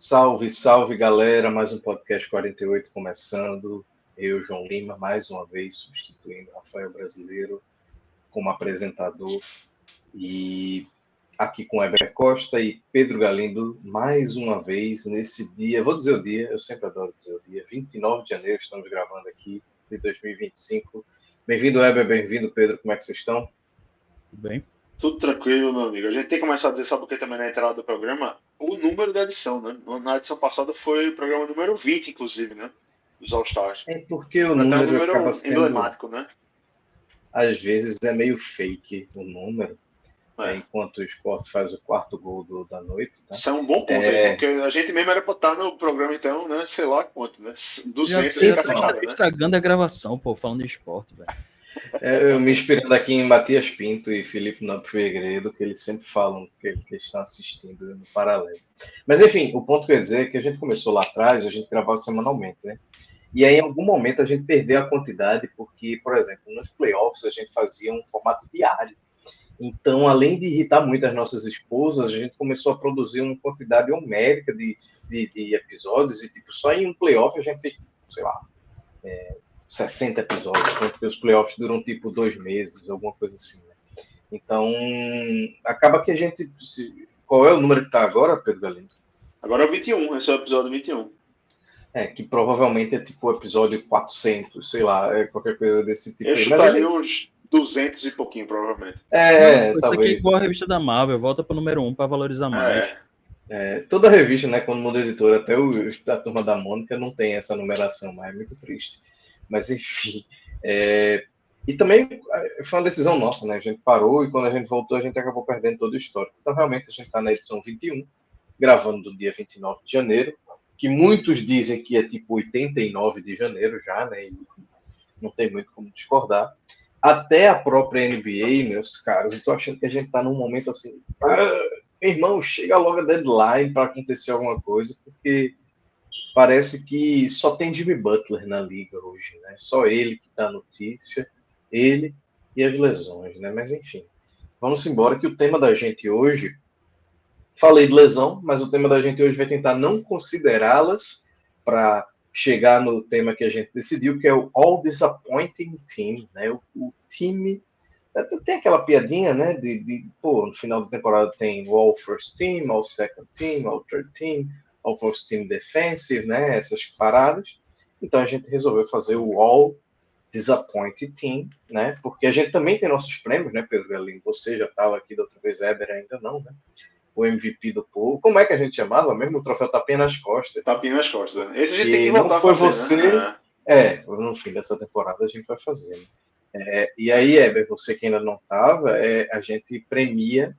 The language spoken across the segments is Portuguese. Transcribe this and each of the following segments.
Salve, salve galera, mais um podcast 48 começando. Eu, João Lima, mais uma vez substituindo Rafael Brasileiro como apresentador e aqui com Heber Costa e Pedro Galindo, mais uma vez nesse dia, vou dizer o dia, eu sempre adoro dizer o dia, 29 de janeiro, estamos gravando aqui de 2025. Bem-vindo, Heber, bem-vindo, Pedro, como é que vocês estão? Tudo bem? Tudo tranquilo, meu amigo. A gente tem que começar a dizer, só porque também na entrada do programa, o número da edição, né? Na edição passada foi o programa número 20, inclusive, né? Dos All Stars. É porque o Até um número acaba número sendo, emblemático, né? às vezes, é meio fake o número, É. enquanto o esporte faz o quarto gol da noite, tá? Isso é um bom ponto aí, porque a gente mesmo era pra estar no programa, então, né? Sei lá quanto, né? Você 200 já e tá Então, cacetada, né? estragando a gravação, pô, falando de esporte, velho. eu me inspirando aqui em Matias Pinto e Felipe Nobre Figueiredo, que eles sempre falam que eles estão assistindo no paralelo. Mas enfim, o ponto que eu ia dizer é que a gente começou lá atrás, a gente gravava semanalmente, né? E aí, em algum momento, a gente perdeu a quantidade, porque, por exemplo, nos playoffs a gente fazia um formato diário. Então, além de irritar muito as nossas esposas, a gente começou a produzir uma quantidade homérica de episódios, e tipo, só em um playoff a gente fez, sei lá, 60 episódios, porque os playoffs duram tipo 2 meses, alguma coisa assim, né? Então, acaba que a gente. Qual é o número que está agora, Pedro Galindo? Agora é o 21, esse é o episódio 21. Que provavelmente é tipo o episódio 400, sei lá, qualquer coisa desse tipo Eu aí. Mas chutaria ele. uns 200 e pouquinho, provavelmente. Não, pô, isso aqui é Talvez. igual a revista da Marvel, volta pro número 1 pra valorizar mais. É, Toda revista, né, quando muda editora, até a Turma da Mônica não tem essa numeração, mas é muito triste. Mas enfim. E também foi uma decisão nossa, né? A gente parou e quando a gente voltou, a gente acabou perdendo todo o histórico. Então, realmente, a gente está na edição 21, gravando do dia 29 de janeiro, que muitos dizem que é tipo 89 de janeiro já, né? E não tem muito como discordar. Até a própria NBA, meus caros, eu tô achando que a gente está num momento assim. Meu irmão, chega logo a deadline para acontecer alguma coisa, porque parece que só tem Jimmy Butler na liga hoje, né? Só ele que dá notícia, ele e as lesões, né? Mas enfim, vamos embora que o tema da gente hoje, falei de lesão, mas o tema da gente hoje vai tentar não considerá-las para chegar no tema que a gente decidiu, que é o All Disappointing Team, né? O time tem aquela piadinha, né? Pô, no final da temporada tem o All First Team, All Second Team, All Third Team, All First Team Defensive, né? Essas paradas. Então a gente resolveu fazer o All Disappointed Team, né? Porque a gente também tem nossos prêmios, né, Pedro Galinho? Você já estava aqui da outra vez, Éder ainda não, né? O MVP do povo. Como é que a gente chamava mesmo? O troféu tapinha nas costas. tapinha nas costas. Esse a gente tem que Que não voltar a foi fazer, você. né? No fim dessa temporada a gente vai fazer. Né? E aí, Heber, você que ainda não estava, a gente premia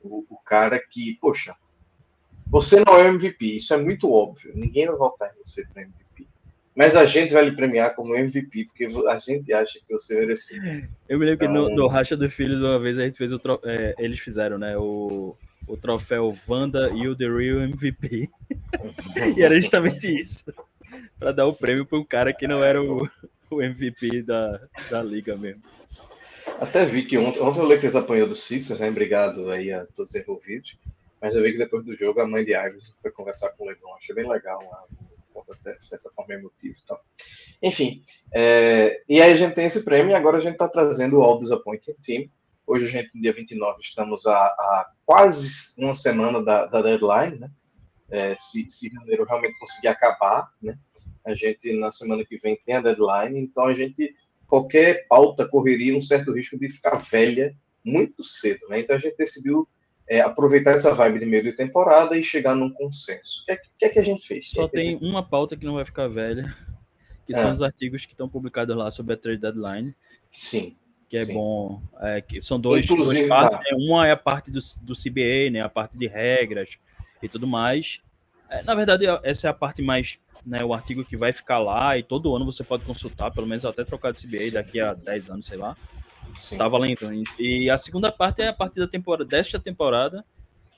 o cara que, poxa, você não é MVP, isso é muito óbvio, ninguém vai votar em você para MVP. Mas a gente vai lhe premiar como MVP, porque a gente acha que você mereceu. Eu me lembro que no Então, Racha do Filhos, uma vez a gente fez eles fizeram, né, o troféu Wanda e o The Real MVP. E era justamente isso. Pra dar o prêmio pra um cara que não era o MVP da liga mesmo. até vi que ontem o Lakers apanhou do Sixers, né? Obrigado aí a todos os envolvidos. Mas eu vi que depois do jogo a mãe de Iverson foi conversar com o LeBron. Achei bem legal, um ponto até de certa forma emotivo e tal. Enfim, e aí a gente tem esse prêmio e agora a gente está trazendo o All Disappointing Team. Hoje, a gente, no dia 29, estamos a quase uma semana da deadline, né? Se janeiro realmente conseguir acabar, né? A gente, na semana que vem, tem a deadline, então a gente, qualquer pauta correria um certo risco de ficar velha muito cedo, né? Então a gente decidiu aproveitar essa vibe de meio de temporada e chegar num consenso. O que é que a gente fez? Só Que a tem gente... uma pauta que não vai ficar velha, que são os artigos que estão publicados lá sobre a trade deadline. Sim. Que é sim. bom, que são duas Inclusive, partes, né? Uma é a parte do CBA, né? A parte de regras e tudo mais. Na verdade, essa é a parte mais, né? O artigo que vai ficar lá e todo ano você pode consultar, pelo menos até trocar de CBA daqui a 10 anos, sei lá. sim. Tá valendo. E a segunda parte é a parte da temporada, desta temporada,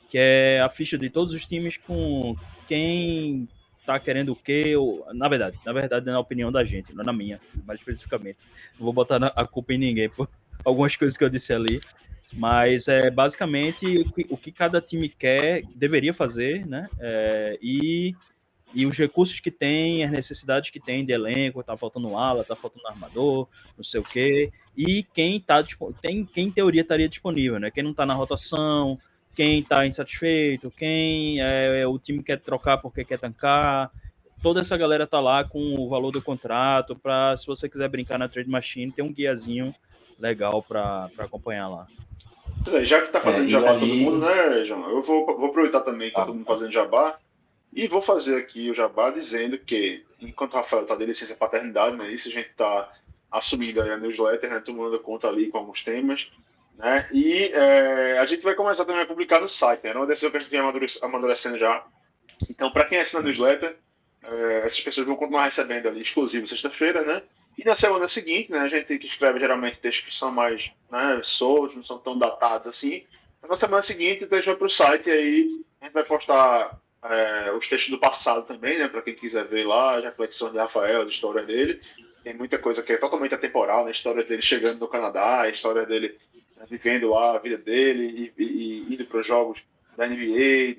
que é a ficha de todos os times com quem tá querendo o quê, na verdade, na opinião da gente, não na minha, mais especificamente. Não vou botar a culpa em ninguém algumas coisas que eu disse ali. Mas é basicamente o que cada time quer, deveria fazer, né? E os recursos que tem, as necessidades que tem de elenco, tá faltando ala, tá faltando armador, não sei o quê, e quem em teoria estaria disponível, né? Quem não tá na rotação, quem tá insatisfeito, quem o time quer trocar porque quer tancar. Toda essa galera tá lá com o valor do contrato, para se você quiser brincar na Trade Machine, tem um guiazinho legal para acompanhar lá. Já que tá fazendo e jabá aí... todo mundo, né, João? Eu vou aproveitar também que tá todo mundo fazendo jabá. E vou fazer aqui o jabá dizendo que, enquanto o Rafael está de licença paternidade, né, isso a gente está assumindo aí a newsletter, né, tomando conta ali com alguns temas, né, e a gente vai começar também a publicar no site, né, era uma decisão que a gente vem amadurecendo já. Então, para quem assina a newsletter, essas pessoas vão continuar recebendo ali exclusivo sexta-feira, né, e na semana seguinte, né, a gente que escreve geralmente textos que são mais, né, soltos, não são tão datados assim, na semana seguinte deixa para o site e aí a gente vai postar os textos do passado também, né? Para quem quiser ver lá, as reflexões de Rafael, a história dele. Tem muita coisa que é totalmente atemporal, né? A história dele chegando no Canadá, a história dele vivendo lá a vida dele e indo para os jogos da NBA,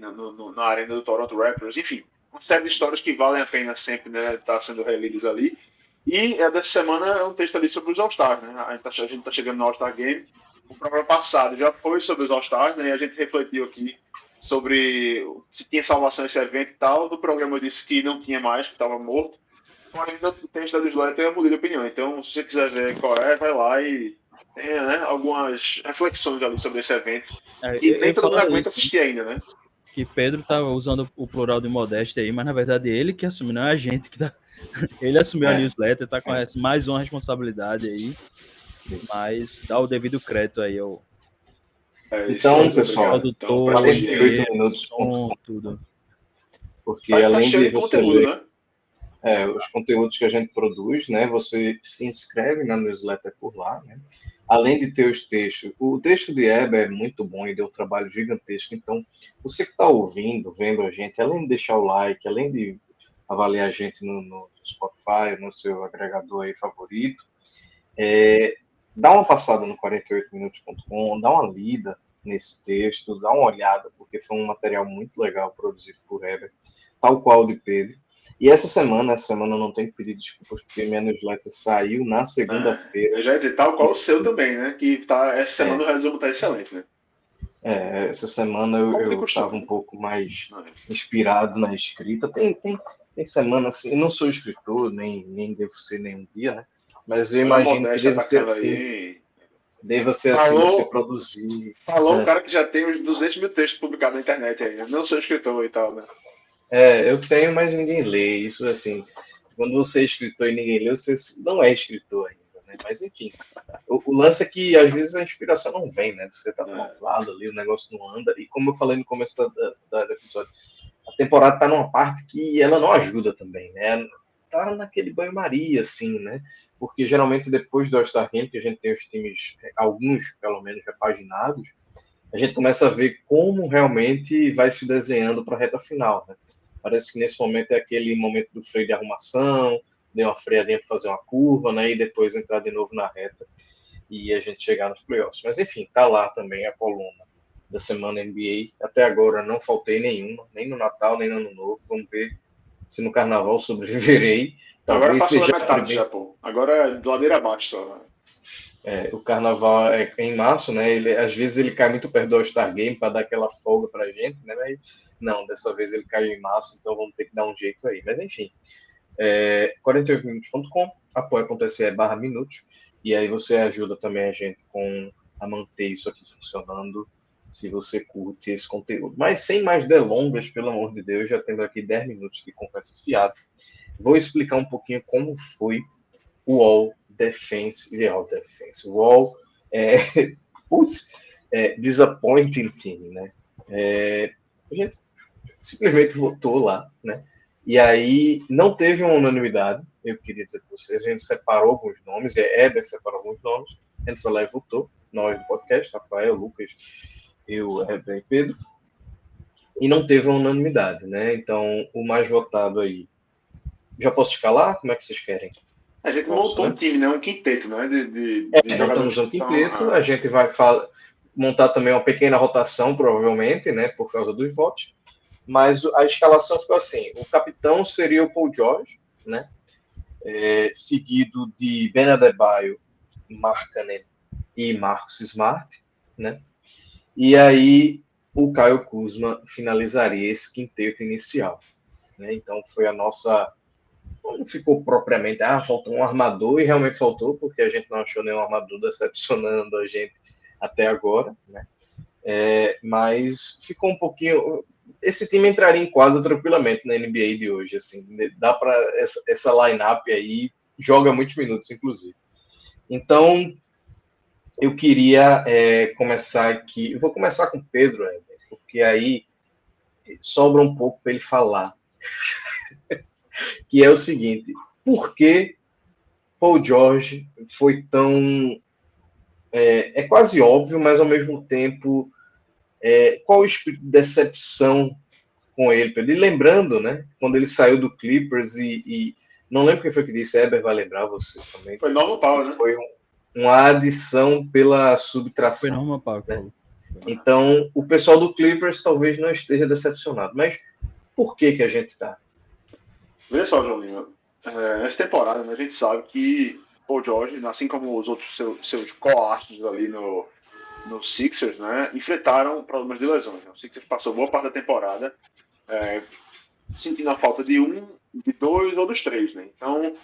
na arena do Toronto Raptors, enfim. Uma série de histórias que valem a pena sempre, né? Estar sendo relidas ali. E dessa semana é um texto ali sobre os All-Stars, né? A gente tá chegando no All-Star Game. O programa passado já foi sobre os All-Stars, né? E a gente refletiu aqui sobre se tinha salvação esse evento e tal. No programa eu disse que não tinha mais, que estava morto. Porém, no texto da newsletter eu mudei de opinião. Então, se você quiser ver qual é, vai lá e tem, né, algumas reflexões ali sobre esse evento. E nem todo mundo aguenta assistir ainda, né? Que Pedro tava usando o plural de modéstia aí, mas na verdade ele que assumiu, não é a gente que tá. Ele assumiu a newsletter, tá com mais uma responsabilidade aí. Mas dá o devido crédito aí ao. Então, pessoal, produtor, 48 minutos. Tudo. Porque além de você conteúdo, ler né? os conteúdos que a gente produz, né, você se inscreve na newsletter por lá, né? Além de ter os textos, o texto de Heber é muito bom e deu um trabalho gigantesco. Então, você que está ouvindo, vendo a gente, além de deixar o like, além de avaliar a gente no Spotify, no seu agregador aí favorito, dá uma passada no 48minutos.com, dá uma lida nesse texto, dá uma olhada, porque foi um material muito legal produzido por Heber, tal qual o de Pedro. E essa semana eu não tenho que pedir desculpas, porque minha newsletter saiu na segunda-feira. Eu já ia dizer, tal qual o seu também, né? Que essa semana o resumo tá excelente, né? Essa semana eu estava um pouco mais inspirado na escrita. Tem semana assim, eu não sou escritor, nem devo ser nenhum dia, né? Mas eu imagino que deva ser assim. Deva ser assim, você produzir. Falou um cara que já tem uns 200 mil textos publicados na internet aí. Eu não sou escritor e tal, né? Eu tenho, mas ninguém lê. Isso assim, quando você é escritor e ninguém lê, você não é escritor ainda, né? Mas enfim, o lance é que às vezes a inspiração não vem, né? Você tá lado ali, o negócio não anda. E como eu falei no começo do episódio, a temporada tá numa parte que ela não ajuda também, né? Tá naquele banho-maria, assim, né? Porque geralmente depois do All-Star Game, que a gente tem os times, alguns pelo menos repaginados, a gente começa a ver como realmente vai se desenhando para a reta final, né? Parece que nesse momento é aquele momento do freio de arrumação, deu uma freadinha para fazer uma curva, né? E depois entrar de novo na reta e a gente chegar nos playoffs. Mas enfim, tá lá também a coluna da semana NBA. Até agora não faltei nenhuma, nem no Natal, nem no Ano Novo. Vamos ver se no Carnaval sobreviverei. Agora passou da metade já, pô. Agora é ladeira abaixo só. O Carnaval é em março, né? Às vezes ele cai muito perto do All-Star Game para dar aquela folga pra gente, né? Mas não, dessa vez ele caiu em março, então vamos ter que dar um jeito aí. Mas enfim, 48minutos.com, apoia.se/minutos, e aí você ajuda também a gente a manter isso aqui funcionando, se você curte esse conteúdo. Mas sem mais delongas, pelo amor de Deus, já temos aqui 10 minutos de conversa fiada. Vou explicar um pouquinho como foi o All Defense, o All Disappointing Team, né? A gente simplesmente votou lá, né? E aí não teve uma unanimidade, eu queria dizer para vocês, a gente separou alguns nomes, Heber separou alguns nomes, a gente foi lá e votou, nós do podcast, Rafael, Lucas, eu, Heber e Pedro, e não teve uma unanimidade, né? Então, o mais votado aí, já posso escalar? Como é que vocês querem? A gente Nossa, montou né? um time, né? Um quinteto, né? De Montamos jogadores um que quinteto, estão. a gente vai montar também uma pequena rotação, provavelmente, né, por causa dos votos, mas a escalação ficou assim, o capitão seria o Paul George, né, seguido de Ben Adebayo, Markkanen e Marcus Smart, né, e aí o Caio Kuzma finalizaria esse quinteto inicial, né, então foi a nossa, não ficou propriamente, faltou um armador, e realmente faltou, porque a gente não achou nenhum armador decepcionando a gente até agora, né? Mas ficou um pouquinho. Esse time entraria em quadro tranquilamente na NBA de hoje, assim, dá para essa line-up aí joga muitos minutos, inclusive. Então, eu queria começar aqui. Eu vou começar com o Pedro, porque aí sobra um pouco para ele falar. Que é o seguinte: por que Paul George foi tão. É quase óbvio, mas ao mesmo tempo, qual o espírito de decepção com ele? E lembrando, né, quando ele saiu do Clippers e não lembro quem foi que disse, Eber vai lembrar vocês também, Foi Norman que Powell, né? foi uma adição pela Foi subtração. Norman Powell, Né? falou. Então, o pessoal do Clippers talvez não esteja decepcionado, mas por que a gente está? Veja só, João Lima. Essa temporada, né, a gente sabe que Paul George, assim como os outros seus co-astros ali no Sixers, né, enfrentaram problemas de lesões. Né? O Sixers passou boa parte da temporada sentindo a falta de um, de dois ou dos três. Né? Então,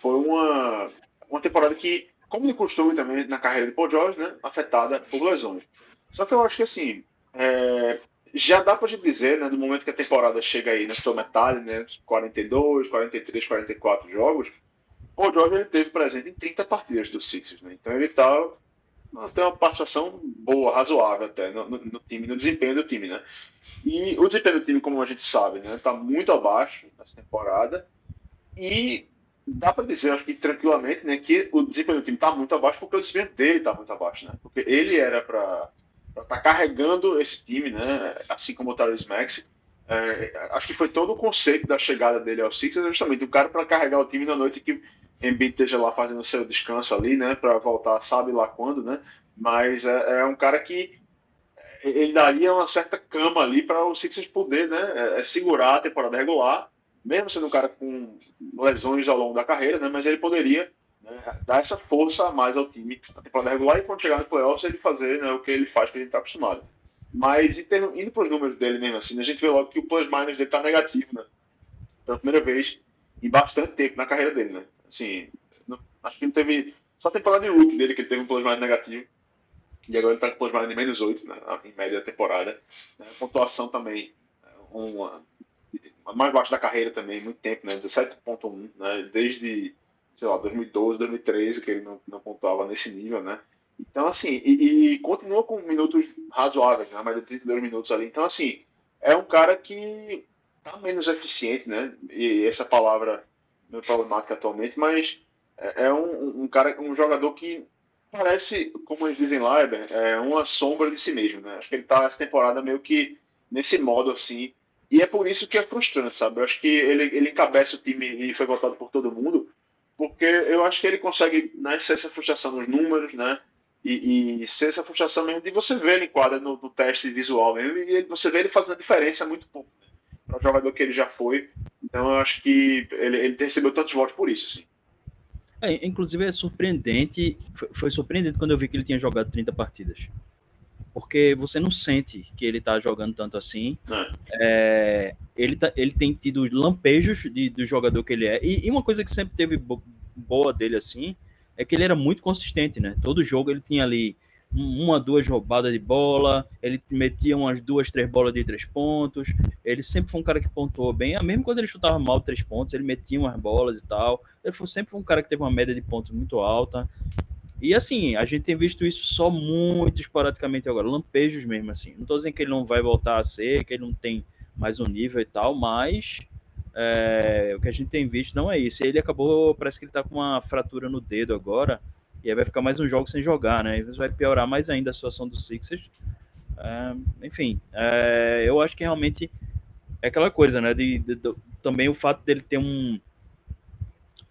foi uma temporada que, como de costume também na carreira de Paul George, né, afetada por lesões. Só que eu acho que assim, já dá pra gente dizer, né, no momento que a temporada chega aí na sua metade, né, 42, 43, 44 jogos, Paul George ele teve presente em 30 partidas do Sixers, né? Então ele tem uma participação boa, razoável até no time, no desempenho do time, né? E o desempenho do time, como a gente sabe, né, tá muito abaixo nessa temporada e dá para dizer, acho que tranquilamente, né, que o desempenho do time está muito abaixo porque o desempenho dele está muito abaixo, né? Porque ele era para estar carregando esse time, né? Assim como o Tyrese Maxey. Acho que foi todo o conceito da chegada dele ao Sixers, justamente o cara para carregar o time na noite que Embiid esteja lá fazendo o seu descanso ali, né? Para voltar, sabe lá quando, né? Mas é um cara que ele daria uma certa cama ali para o Sixers poder, né, segurar a temporada regular, mesmo sendo um cara com lesões ao longo da carreira, né, mas ele poderia, né, dar essa força a mais ao time na temporada regular e quando chegar no playoffs ele fazer, né, o que ele faz, que a gente está acostumado. Mas indo para os números dele mesmo assim, a gente vê logo que o plus-minus dele está negativo, né, pela primeira vez em bastante tempo na carreira dele. Né. Assim, acho que não teve só a temporada de rookie dele que ele teve um plus-minus negativo. E agora ele está com plus-minus de -8, né, em média da temporada. A pontuação também, uma, mais baixa da carreira também, muito tempo, né, 17,1, né, desde, sei lá, 2012, 2013, que ele não pontuava nesse nível, né. Então, assim, e continua com minutos razoáveis, né, mais de 32 minutos ali. Então, assim, é um cara que está menos eficiente, né, e essa palavra não é problemática atualmente, mas é um cara, um jogador que parece, como eles dizem lá, uma sombra de si mesmo, né? Acho que ele tá essa temporada meio que nesse modo assim. E é por isso que é frustrante, sabe? Eu acho que ele encabeça o time e foi votado por todo mundo, porque eu acho que ele consegue, né, ser essa frustração nos números, né? E ser essa frustração mesmo de você ver ele em quadra no teste visual mesmo, e você vê ele fazendo a diferença muito pouco, né? Para o jogador que ele já foi. Então eu acho que ele recebeu tantos votos por isso, sim. Inclusive é surpreendente, foi surpreendente quando eu vi que ele tinha jogado 30 partidas. Porque você não sente que ele tá jogando tanto assim. Ele tem tido lampejos do jogador que ele é. E uma coisa que sempre teve boa dele assim é que ele era muito consistente, né? Todo jogo ele tinha ali uma, duas roubadas de bola, ele metia umas duas, três bolas de 3 pontos. Ele sempre foi um cara que pontuou bem, mesmo quando ele chutava mal 3 pontos, ele metia umas bolas e tal. Sempre foi um cara que teve uma média de pontos muito alta. E assim, a gente tem visto isso só muito esporadicamente agora, lampejos mesmo, assim. Não tô dizendo que ele não vai voltar a ser, que ele não tem mais um nível e tal, mas o que a gente tem visto não é isso. Ele acabou, parece que ele tá com uma fratura no dedo agora, e aí vai ficar mais um jogo sem jogar, né? Isso vai piorar mais ainda a situação do Sixers. Enfim, eu acho que realmente é aquela coisa, né? Também o fato dele ter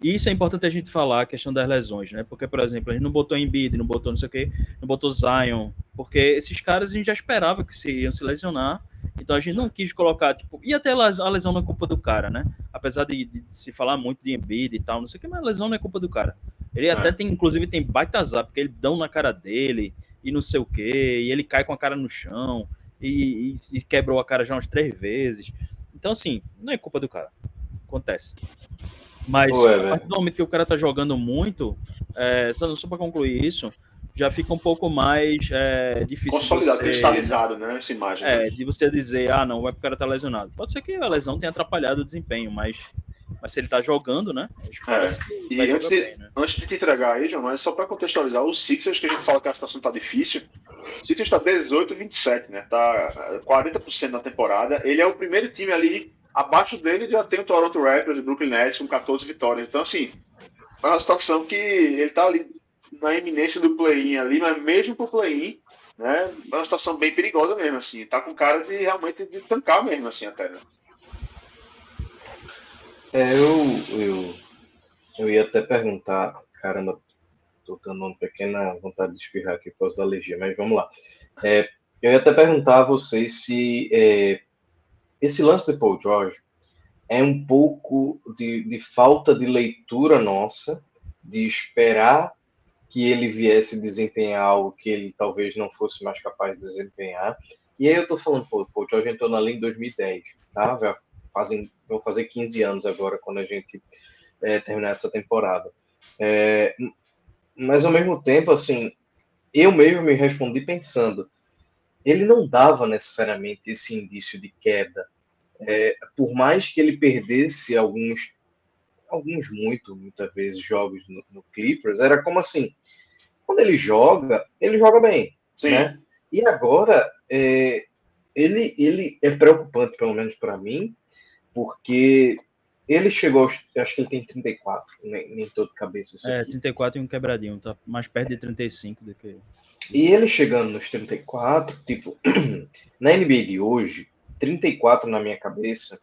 E isso é importante a gente falar, a questão das lesões, né? Porque, por exemplo, a gente não botou Embiid, não botou não sei o quê, não botou Zion, porque esses caras a gente já esperava que iam se lesionar, então a gente não quis colocar, tipo, e até a lesão não é culpa do cara, né? Apesar de se falar muito de Embiid e tal, não sei o que, mas a lesão não é culpa do cara. Ele até tem, inclusive, tem baita azar, porque ele dão na cara dele, e não sei o quê, e ele cai com a cara no chão, e quebrou a cara já umas 3 vezes. Então, assim, não é culpa do cara. Acontece. Mas a partir do momento que o cara tá jogando muito, só para concluir isso, já fica um pouco mais difícil. Consolidado, cristalizado, né? Essa imagem. Né? De você dizer, não, o cara tá lesionado. Pode ser que a lesão tenha atrapalhado o desempenho, mas se ele tá jogando, né? E antes de te entregar aí, João, mas só para contextualizar, os Sixers, que a gente fala que a situação tá difícil, o Sixers tá 18-27, né? Tá 40% na temporada. Ele é o primeiro time ali. Abaixo dele já tem o Toronto Raptors e o Brooklyn Nets com 14 vitórias. Então, assim, é uma situação que ele tá ali na iminência do play-in ali, mas mesmo pro play-in, né, é uma situação bem perigosa mesmo, assim. Tá com cara de realmente de tancar mesmo, assim, até, né? Eu ia até perguntar, caramba, tô dando uma pequena vontade de espirrar aqui por causa da alergia, mas vamos lá. Eu ia até perguntar a vocês se esse lance de Paul George é um pouco de falta de leitura nossa, de esperar que ele viesse desempenhar algo que ele talvez não fosse mais capaz de desempenhar. E aí eu tô falando, Paul George entrou na liga em 2010, tá? Vão fazer 15 anos agora, quando a gente terminar essa temporada. Mas, ao mesmo tempo, assim, eu mesmo me respondi pensando, ele não dava necessariamente esse indício de queda. Por mais que ele perdesse muitas vezes, jogos no Clippers, era como assim, quando ele joga bem. Sim. Né? E agora, ele é preocupante, pelo menos para mim, porque ele chegou, acho que ele tem 34, nem todo cabeça isso aqui. 34 e um quebradinho, tá mais perto de 35 do que... E ele chegando nos 34, tipo, na NBA de hoje, 34 na minha cabeça,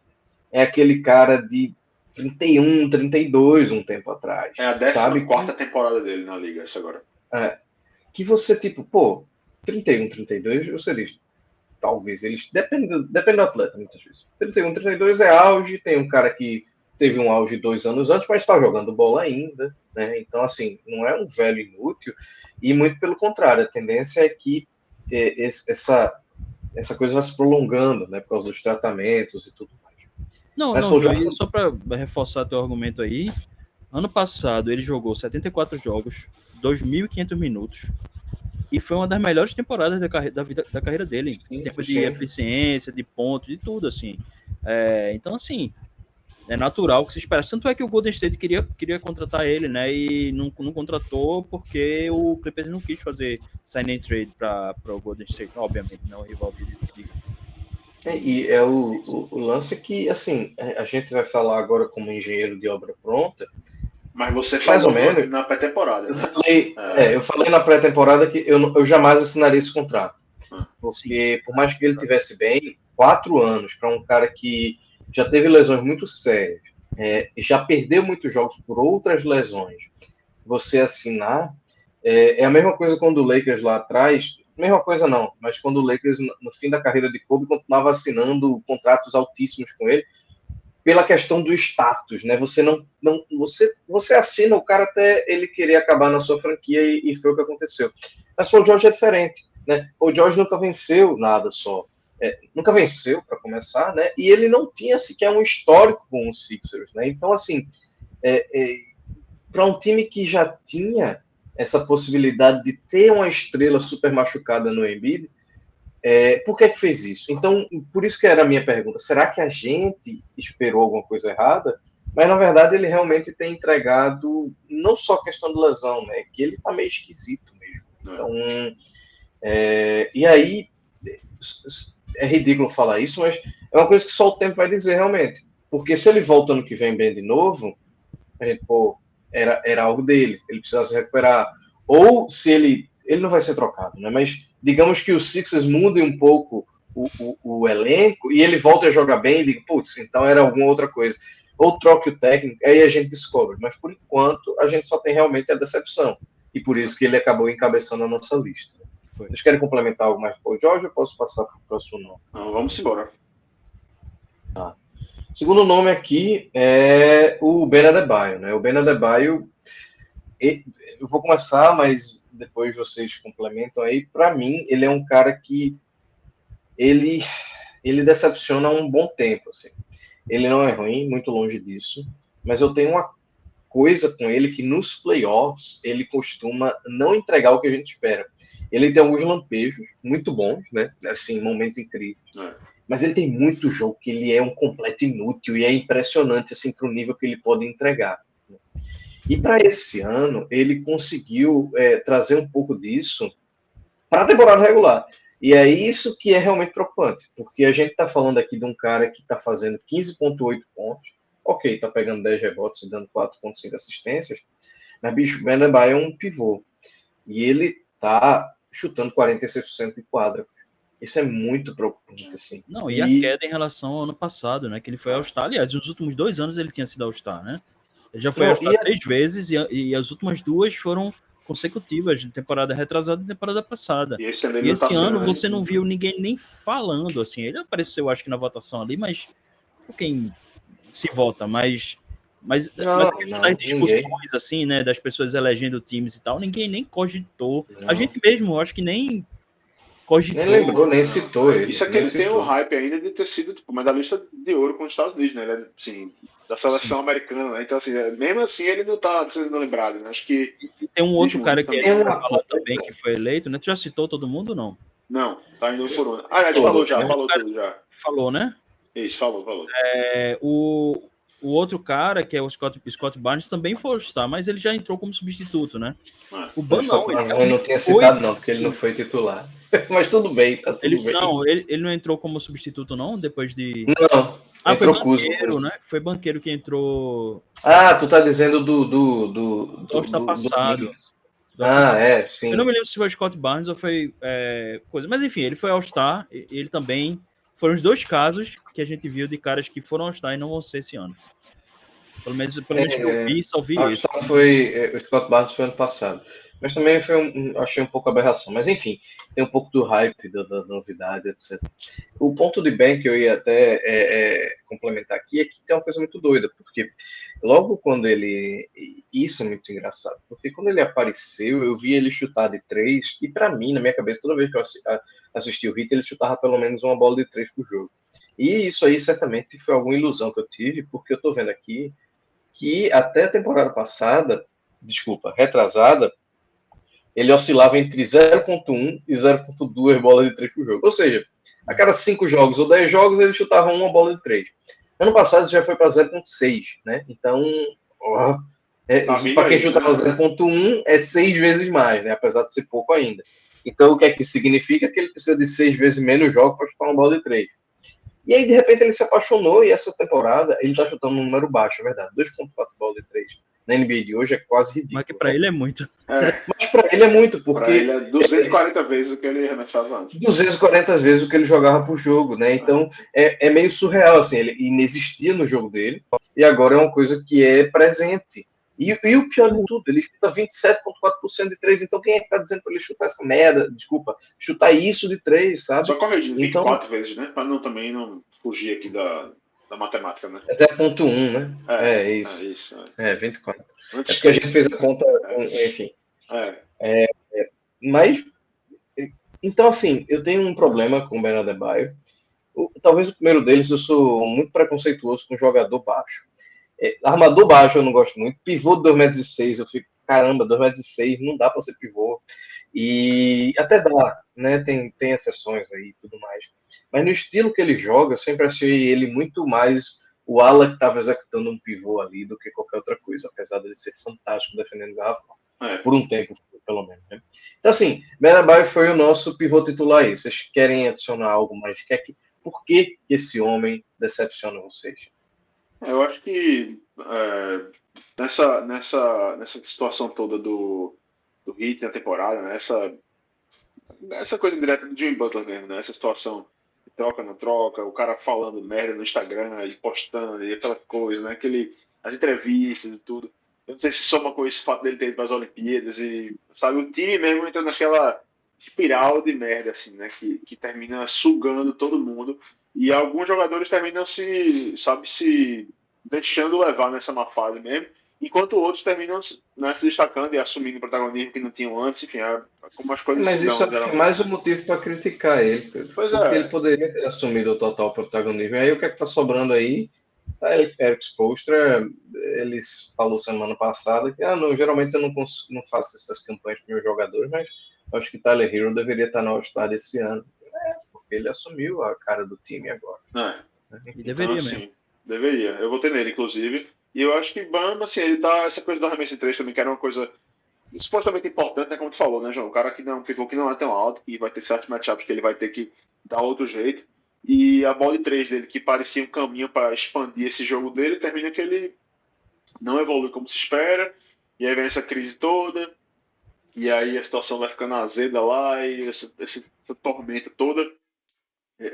é aquele cara de 31, 32 um tempo atrás. É a 14ª temporada dele na liga, isso agora. Que você, tipo, 31, 32, você diz, talvez eles... Depende do atleta, muitas vezes. 31, 32 é auge, tem um cara que teve um auge 2 anos antes, mas está jogando bola ainda, né? Então, assim, não é um velho inútil, e muito pelo contrário, a tendência é que essa coisa vai se prolongando, né, por causa dos tratamentos e tudo mais. Joey, só para reforçar teu argumento aí, ano passado ele jogou 74 jogos, 2.500 minutos, e foi uma das melhores temporadas da carreira dele, em termos de eficiência, de pontos, de tudo, assim. Então, assim, é natural que se espera. Tanto é que o Golden State queria contratar ele, né? E não contratou porque o Clippers não quis fazer sign and trade para o Golden State, obviamente, não, o rival de liga. E é o lance que, assim, a gente vai falar agora como engenheiro de obra pronta. Mas você falou mais ou menos na pré-temporada. Eu falei na pré-temporada que eu jamais assinaria esse contrato. Porque, por mais que ele tivesse bem, 4 anos para um cara que já teve lesões muito sérias, já perdeu muitos jogos por outras lesões, você assinar, é a mesma coisa quando o Lakers lá atrás, mesma coisa não, mas quando o Lakers, no fim da carreira de Kobe, continuava assinando contratos altíssimos com ele, pela questão do status, né? Você assina o cara até ele querer acabar na sua franquia e foi o que aconteceu. Mas Paul George é diferente, né? Paul George nunca venceu nada só. Nunca venceu, para começar, né? E ele não tinha sequer um histórico com os Sixers, né? Então, assim, para um time que já tinha essa possibilidade de ter uma estrela super machucada no Embiid, por que fez isso? Então, por isso que era a minha pergunta. Será que a gente esperou alguma coisa errada? Mas, na verdade, ele realmente tem entregado não só a questão de lesão, né? Que ele tá meio esquisito mesmo. Então, e aí, é ridículo falar isso, mas é uma coisa que só o tempo vai dizer realmente. Porque se ele volta ano que vem bem de novo, a gente, era algo dele. Ele precisava se recuperar. Ou se ele não vai ser trocado, né? Mas digamos que os Sixers mudem um pouco o elenco e ele volta a jogar bem e diga, putz, então era alguma outra coisa. ou troque o técnico, aí a gente descobre. Mas por enquanto a gente só tem realmente a decepção. E por isso que ele acabou encabeçando a nossa lista. Foi. Vocês querem complementar algo mais para o Jorge ou eu posso passar para o próximo nome? Não, vamos embora. Segundo nome aqui é o Ben Adebayo, né? O Ben Adebayo, eu vou começar, mas depois vocês complementam aí. Para mim, ele é um cara que ele decepciona há um bom tempo, assim. Ele não é ruim, muito longe disso, mas eu tenho uma coisa com ele que nos playoffs ele costuma não entregar o que a gente espera. Ele tem alguns lampejos muito bons, né? Assim, momentos incríveis. Mas ele tem muito jogo que ele é um completo inútil e é impressionante assim para o nível que ele pode entregar. E para esse ano ele conseguiu trazer um pouco disso para a temporada regular. E é isso que é realmente preocupante, porque a gente está falando aqui de um cara que está fazendo 15,8 pontos, ok, está pegando 10 rebotes e dando 4,5 assistências, mas bicho, o Ben Adebayo é um pivô e ele está chutando 46% de quadra. Isso é muito preocupante, assim. Não, e a queda em relação ao ano passado, né? Que ele foi All-Star. Aliás, nos últimos 2 anos ele tinha sido All-Star, né? Ele já foi All-Star 3 vezes e as últimas 2 foram consecutivas, de temporada retrasada e temporada passada. E esse ano você não viu ninguém nem falando, assim. Ele apareceu, acho que na votação ali, mas por quem se vota, mas a questão das discussões, assim, né? Das pessoas elegendo times e tal, ninguém nem cogitou. Não. A gente mesmo, acho que nem cogitou. Nem lembrou, nem citou ele. Isso é que ele tem o hype ainda de ter sido tipo, medalhista de ouro com os Estados Unidos, né? Ele é, assim, da seleção americana, né? Então, assim, mesmo assim ele não tá sendo lembrado, né? Acho que... E tem um outro cara que ele fala também que foi eleito, né? Tu já citou todo mundo ou não? Não, tá ainda furou. Ah, a gente falou já, falou tudo já. Falou, né? Isso, falou. O outro cara, que é o Scott Barnes, também foi All-Star, mas ele já entrou como substituto, né? O Ban não, ele não tinha citado não, porque ele não foi titular. Mas tudo bem, tá tudo bem. Não, ele não entrou como substituto não, depois de... Não, foi banqueiro, né? Foi banqueiro que entrou... Ah, tu tá dizendo do All-Star passado. Sim. Eu não me lembro se foi Scott Barnes ou foi coisa, mas enfim, ele foi All-Star, ele também... Foram os 2 casos que a gente viu de caras que foram All-Star e não vão ser esse ano. Pelo menos que eu vi, só vi isso. O Scott Barnes foi ano passado. Mas também achei um pouco aberração. Mas enfim, tem um pouco do hype, da novidade, etc. O ponto de Ben que eu ia até complementar aqui é que tem uma coisa muito doida, porque logo quando ele... Isso é muito engraçado, porque quando ele apareceu, eu vi ele chutar de 3, e para mim, na minha cabeça, toda vez que eu assisti o Heat, ele chutava pelo menos uma bola de 3 por jogo. E isso aí certamente foi alguma ilusão que eu tive, porque eu tô vendo aqui que até a temporada passada, retrasada, ele oscilava entre 0,1 e 0,2 bolas de 3 por jogo. Ou seja, a cada 5 jogos ou 10 jogos ele chutava uma bola de 3. Ano passado já foi para 0,6, né? Então, para quem chutava 0,1 é 6 vezes mais, né? Apesar de ser pouco ainda. Então, o que é que isso significa? Que ele precisa de 6 vezes menos jogos para chutar uma bola de 3. E aí, de repente, ele se apaixonou e essa temporada ele tá chutando um número baixo, é verdade. 2,4 bolas de 3. Na NBA de hoje é quase ridículo. Mas que pra ele é muito. Mas pra ele é muito, porque... Pra ele é 240 vezes o que ele arremessava antes. 240 vezes o que ele jogava por jogo, né? Então, é meio surreal, assim. Ele inexistia no jogo dele e agora é uma coisa que é presente. E o pior de tudo, ele chuta 27,4% de 3, então quem é que tá dizendo pra ele chutar essa merda? Desculpa, chutar isso de 3, sabe? Só corrigindo, 24 vezes, né? Pra também não fugir aqui da matemática, né? É 0,1, né? É isso. 24. É porque a gente fez a conta, enfim. Mas, então assim, eu tenho um problema com o Ben Adebayo. Talvez o primeiro deles, eu sou muito preconceituoso com jogador baixo. Armador baixo eu não gosto muito. Pivô de 2,6 m, eu fico, caramba, 2,6 m, não dá para ser pivô. E até dá, né? Tem exceções aí e tudo mais. Mas no estilo que ele joga, eu sempre achei ele muito mais o ala que estava executando um pivô ali do que qualquer outra coisa, apesar dele ser fantástico defendendo o garrafão. Por um tempo, pelo menos. Né? Então, assim, Ben Adebayo foi o nosso pivô titular aí. Vocês querem adicionar algo mais? Por que esse homem decepciona vocês? Eu acho que nessa situação toda do Heat na temporada, né, essa coisa direta do Jimmy Butler mesmo, né, essa situação troca, não troca, o cara falando merda no Instagram e postando e aquela coisa, né? As entrevistas e tudo. Eu não sei se soma com esse fato dele ter ido para as Olimpíadas e, sabe, o time mesmo entra naquela espiral de merda, assim, né? Que termina sugando todo mundo. E alguns jogadores terminam se deixando levar nessa má fase mesmo, enquanto outros terminam, né, se destacando e assumindo protagonismo que não tinham antes, enfim, como as coisas Mas se isso dão, acho que é geralmente. mais um motivo para criticar ele, Pois porque ele é, poderia ter assumido o total protagonismo. Aí o que é que tá sobrando aí? Tá, Eric Spoelstra, ele falou semana passada que não, geralmente eu não faço essas campanhas para meus jogadores, mas eu acho que Tyler Hero deveria estar no All-Star esse ano. Porque ele assumiu a cara do time agora. né? E Então, deveria mesmo. assim, deveria. Eu votei nele, inclusive. E eu acho que Bamba, assim, ele tá. Essa coisa do arremesso em três também, que era uma coisa supostamente importante, né? Como tu falou, né, João? O cara que não, pivô que não é tão alto, que vai ter certos matchups que ele vai ter que dar outro jeito. E a bola de três dele, que parecia um caminho para expandir esse jogo dele, termina que ele não evolui como se espera. E aí vem essa crise toda. E aí a situação vai ficando azeda lá, e essa tormenta toda.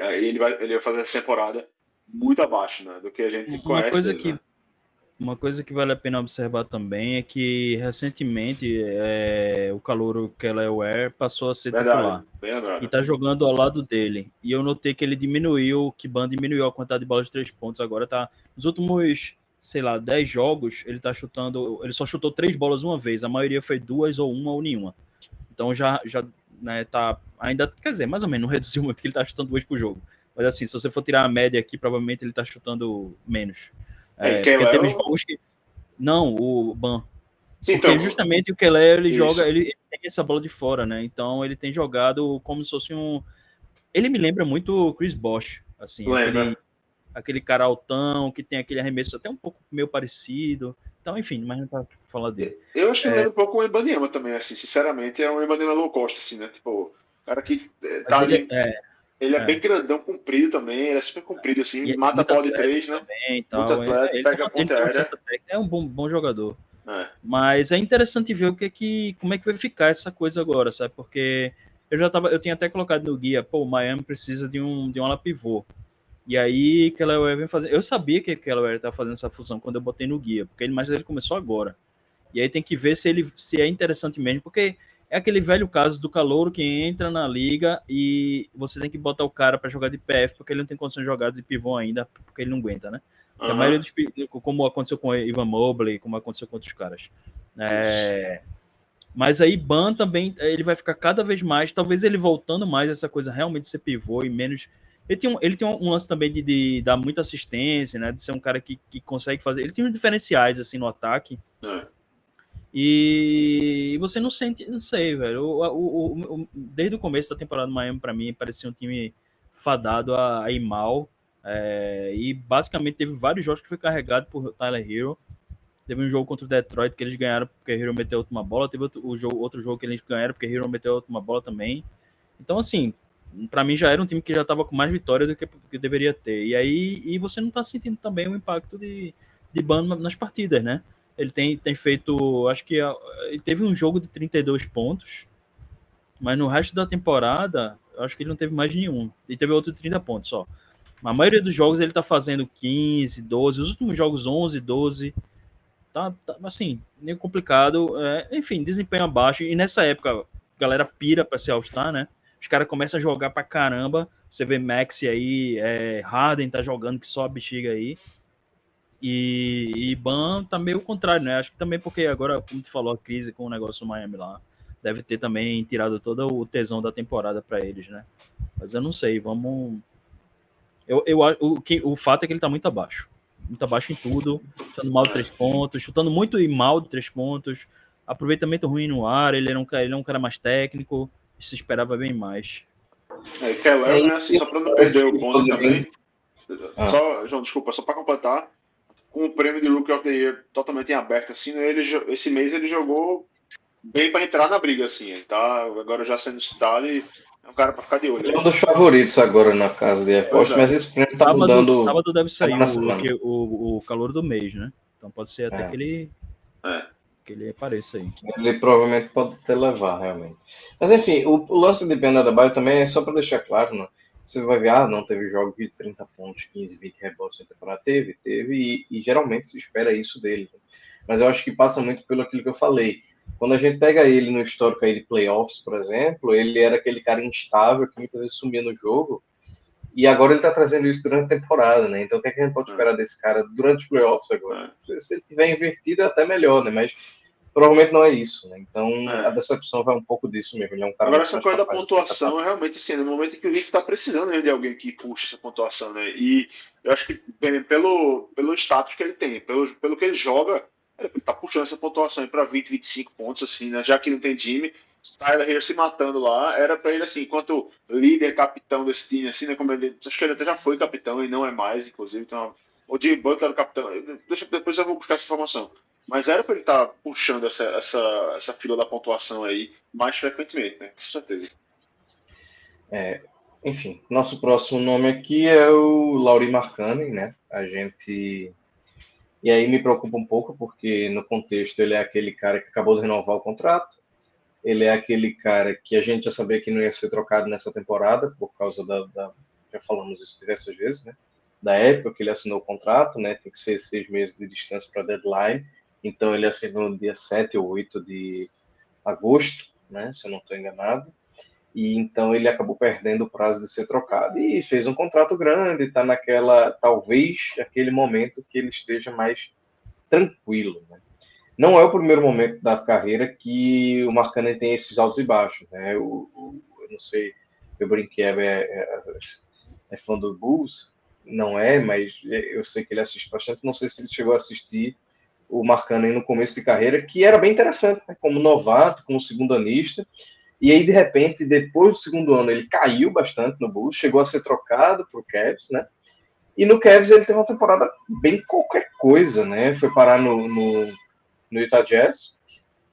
Aí ele vai fazer essa temporada muito abaixo, né, do que a gente Uma conhece coisa dele, né? que Uma coisa que vale a pena observar também é que recentemente o calouro Kelly Ware passou a ser Verdade, titular bem e lembrado. está jogando ao lado dele. E eu notei que ele diminuiu, que Ban diminuiu a quantidade de bolas de 3 pontos. Agora tá nos últimos, sei lá, 10 jogos, ele tá chutando, ele só chutou 3 bolas uma vez, a maioria foi 2 ou uma ou nenhuma. Então já né, tá ainda, quer dizer, mais ou menos, não reduziu muito que ele tá chutando 2 por jogo. Mas assim, se você for tirar a média aqui, provavelmente ele tá chutando menos. É, Porque teve Keléo. jogos que não, o Ban. Sim, Porque então, justamente o Kelé, ele isso. joga, ele tem essa bola de fora, né? Então ele tem jogado como se fosse um. Ele me lembra muito o Chris Bosh, assim, Lembra. aquele cara altão, que tem aquele arremesso até um pouco meio parecido. Então, enfim, mas não tá falar dele. Eu acho que lembra um pouco o Embanyama também, assim, sinceramente, é um Embanyama low cost, assim, né? Tipo, o cara que tá Mas ele ali, ele é bem é. grandão, comprido também, ele é super comprido, assim, E é mata a muito bola de atlético três, né? também e Muito tal. atleta, pega a Ele ponta tem uma aérea. certa técnica, é um bom jogador. É. Mas é interessante ver como é que vai ficar essa coisa agora, sabe? Porque eu tinha até colocado no guia, pô, o Miami precisa de um ala pivô. E aí, Kelly vem fazer. Eu sabia que Kelly estava fazendo essa função quando eu botei no guia, mas ele começou agora. E aí tem que ver se é interessante mesmo, porque é aquele velho caso do calouro que entra na liga e você tem que botar o cara para jogar de PF, porque ele não tem condições de jogar de pivô ainda, porque ele não aguenta, né? E a maioria Aham. dos, como aconteceu com o Ivan Mobley, como aconteceu com outros caras. Isso. Mas aí Ban também, ele vai ficar cada vez mais, talvez ele voltando mais essa coisa realmente ser pivô e menos. Ele tem um lance também de dar muita assistência, né? De ser um cara que consegue fazer. Ele tem uns diferenciais assim no ataque. É. E você não sente, não sei, velho. Desde o começo da temporada do Miami, para mim, parecia um time fadado a ir mal. E basicamente teve vários jogos que foi carregado por Tyler Hero. Teve um jogo contra o Detroit que eles ganharam porque Hero meteu a última bola. Teve outro jogo que eles ganharam porque Hero meteu a última bola também. Então, assim, para mim já era um time que já estava com mais vitória do que deveria ter. E você não está sentindo também o impacto de Ban nas partidas, né? Ele tem feito, acho que ele teve um jogo de 32 pontos, mas no resto da temporada, eu acho que ele não teve mais nenhum. E teve outro de 30 pontos só. A maioria dos jogos ele tá fazendo 15, 12, os últimos jogos 11, 12. Tá assim, meio complicado. Enfim, desempenho abaixo. E nessa época, a galera pira pra ser All-Star, né? Os caras começam a jogar pra caramba. Você vê Maxi aí, Harden tá jogando que só a bexiga aí. E Ban tá meio contrário, né? Acho que também porque agora, como tu falou, a crise com o negócio do Miami lá, deve ter também tirado todo o tesão da temporada para eles, né? Mas eu não sei, vamos. O fato é que ele tá muito abaixo. Muito abaixo em tudo, chutando mal de 3 pontos, chutando muito e mal de 3 pontos, aproveitamento ruim no ar, ele é um cara mais técnico, se esperava bem mais. Keléo, né, assim, só para não perder o bonde poderia. também, só, João, desculpa, só para completar, com o prêmio de Rookie of the Year totalmente em aberto, assim, né, esse mês ele jogou bem para entrar na briga, assim, ele tá agora já sendo citado e é um cara para ficar de olho Ele é aí. um dos favoritos agora na casa de Pois aposta, é. mas esse prêmio está mudando Sábado deve sair semana a semana. o calor do mês, né? Então pode ser até É. É. que ele apareça aí. Ele provavelmente pode até levar, realmente. Mas enfim, o lance de Ben Adebayo também é só para deixar claro, né? você vai ver, não teve jogo de 30 pontos, 15, 20 rebotes na temporada. Teve, e geralmente se espera isso dele. Mas eu acho que passa muito pelo aquilo que eu falei. Quando a gente pega ele no histórico aí de playoffs, por exemplo, ele era aquele cara instável que muitas vezes sumia no jogo, e agora ele está trazendo isso durante a temporada, né? Então o que, é que a gente pode esperar desse cara durante os playoffs agora? Se ele tiver invertido é até melhor, né? Mas provavelmente não é isso, né? Então a decepção vai um pouco disso mesmo. Ele é um cara Agora, muito essa mais coisa da capaz pontuação é realmente assim, no momento em que o Heat está precisando, né, de alguém que puxe essa pontuação, né? E eu acho que pelo status que ele tem, pelo que ele joga, ele tá puxando essa pontuação para 20, 25 pontos, assim, né? Já que não tem time, Tyler Hero se matando lá, era para ele, assim, enquanto líder, capitão desse time, assim, né? Como ele, acho que ele até já foi capitão e não é mais, inclusive, então, o Jimmy Butler era o capitão. Depois eu vou buscar essa informação. Mas era para ele estar puxando essa fila da pontuação aí mais frequentemente, né? Com certeza. Enfim, nosso próximo nome aqui é o Lauri Markkanen, né? E aí me preocupa um pouco, porque no contexto ele é aquele cara que acabou de renovar o contrato, ele é aquele cara que a gente já sabia que não ia ser trocado nessa temporada, por causa já falamos isso diversas vezes, né? Da época que ele assinou o contrato, né? Tem que ser 6 meses de distância para a deadline, então ele assinou no dia 7 ou 8 de agosto, né? Se eu não estou enganado. E então ele acabou perdendo o prazo de ser trocado e fez um contrato grande, está talvez aquele momento que ele esteja mais tranquilo, né? Não é o primeiro momento da carreira que o Markkanen tem esses altos e baixos, né? Eu não sei, eu brinquei, é fã do Bulls, não é, mas eu sei que ele assiste bastante, não sei se ele chegou a assistir o Markkanen no começo de carreira, que era bem interessante, né? Como novato, como segundo-anista. E aí, de repente, depois do segundo ano, ele caiu bastante no Bulls, chegou a ser trocado para o Cavs, né? E no Cavs ele teve uma temporada bem qualquer coisa, né? Foi parar no Utah Jazz.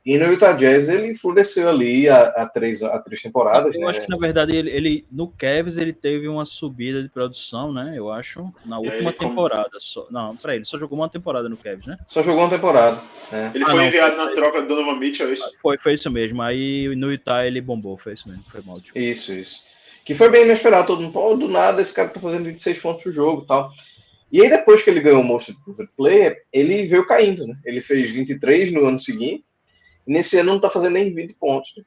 E no Utah Jazz ele enfurdeceu ali há três temporadas, Eu né? acho que, na verdade, ele no Cavs ele teve uma subida de produção, né? Eu acho, na última temporada. Não, peraí, ele só jogou uma temporada no Cavs, né? Só jogou uma temporada, né? Ele foi enviado na troca do Donovan Mitchell, é isso? Foi isso mesmo. Aí no Utah ele bombou, foi isso mesmo. Foi mal, desculpa. Isso. Que foi bem inesperado. Todo mundo, do nada, esse cara tá fazendo 26 pontos por jogo e tal. E aí, depois que ele ganhou o Most Improved Player, ele veio caindo, né? Ele fez 23 no ano seguinte, e nesse ano não tá fazendo nem 20 pontos. Né?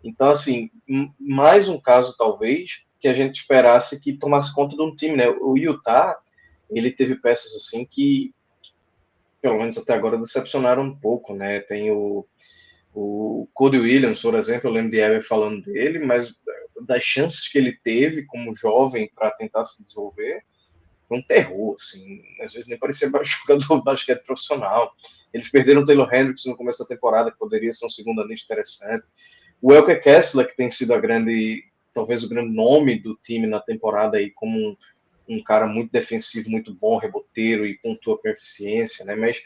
Então, assim, mais um caso, talvez, que a gente esperasse que tomasse conta de um time, né? O Utah, ele teve peças, assim, que, pelo menos até agora, decepcionaram um pouco, né? Tem o Cody Williams, por exemplo, eu lembro de Ever falando dele, mas das chances que ele teve como jovem para tentar se desenvolver, foi um terror, assim, às vezes nem parecia jogador de basquete profissional. Eles perderam o Taylor Hendricks no começo da temporada, que poderia ser um segundo anista interessante. O Elke Kessler, que tem sido talvez o grande nome do time na temporada aí, como um cara muito defensivo, muito bom, reboteiro e pontua com eficiência, né? Mas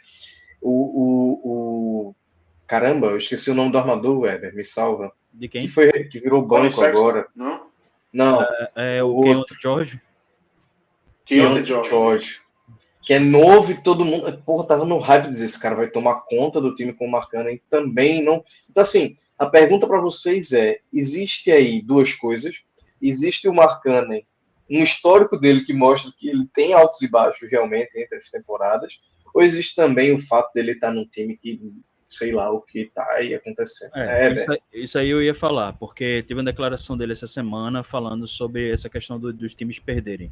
caramba, eu esqueci o nome do armador, Weber, me salva. De quem? Que virou banco agora. Não. É o Keontae George? Keontae George. Que é novo e todo mundo. Porra, tava no hype de dizer: esse cara vai tomar conta do time com o Markkanen também não. Então, assim, a pergunta para vocês é: existe aí duas coisas. Existe o Markkanen, um histórico dele que mostra que ele tem altos e baixos realmente entre as temporadas, ou existe também o fato dele estar num time que sei lá o que tá aí acontecendo. Isso aí eu ia falar, porque teve uma declaração dele essa semana falando sobre essa questão dos times perderem.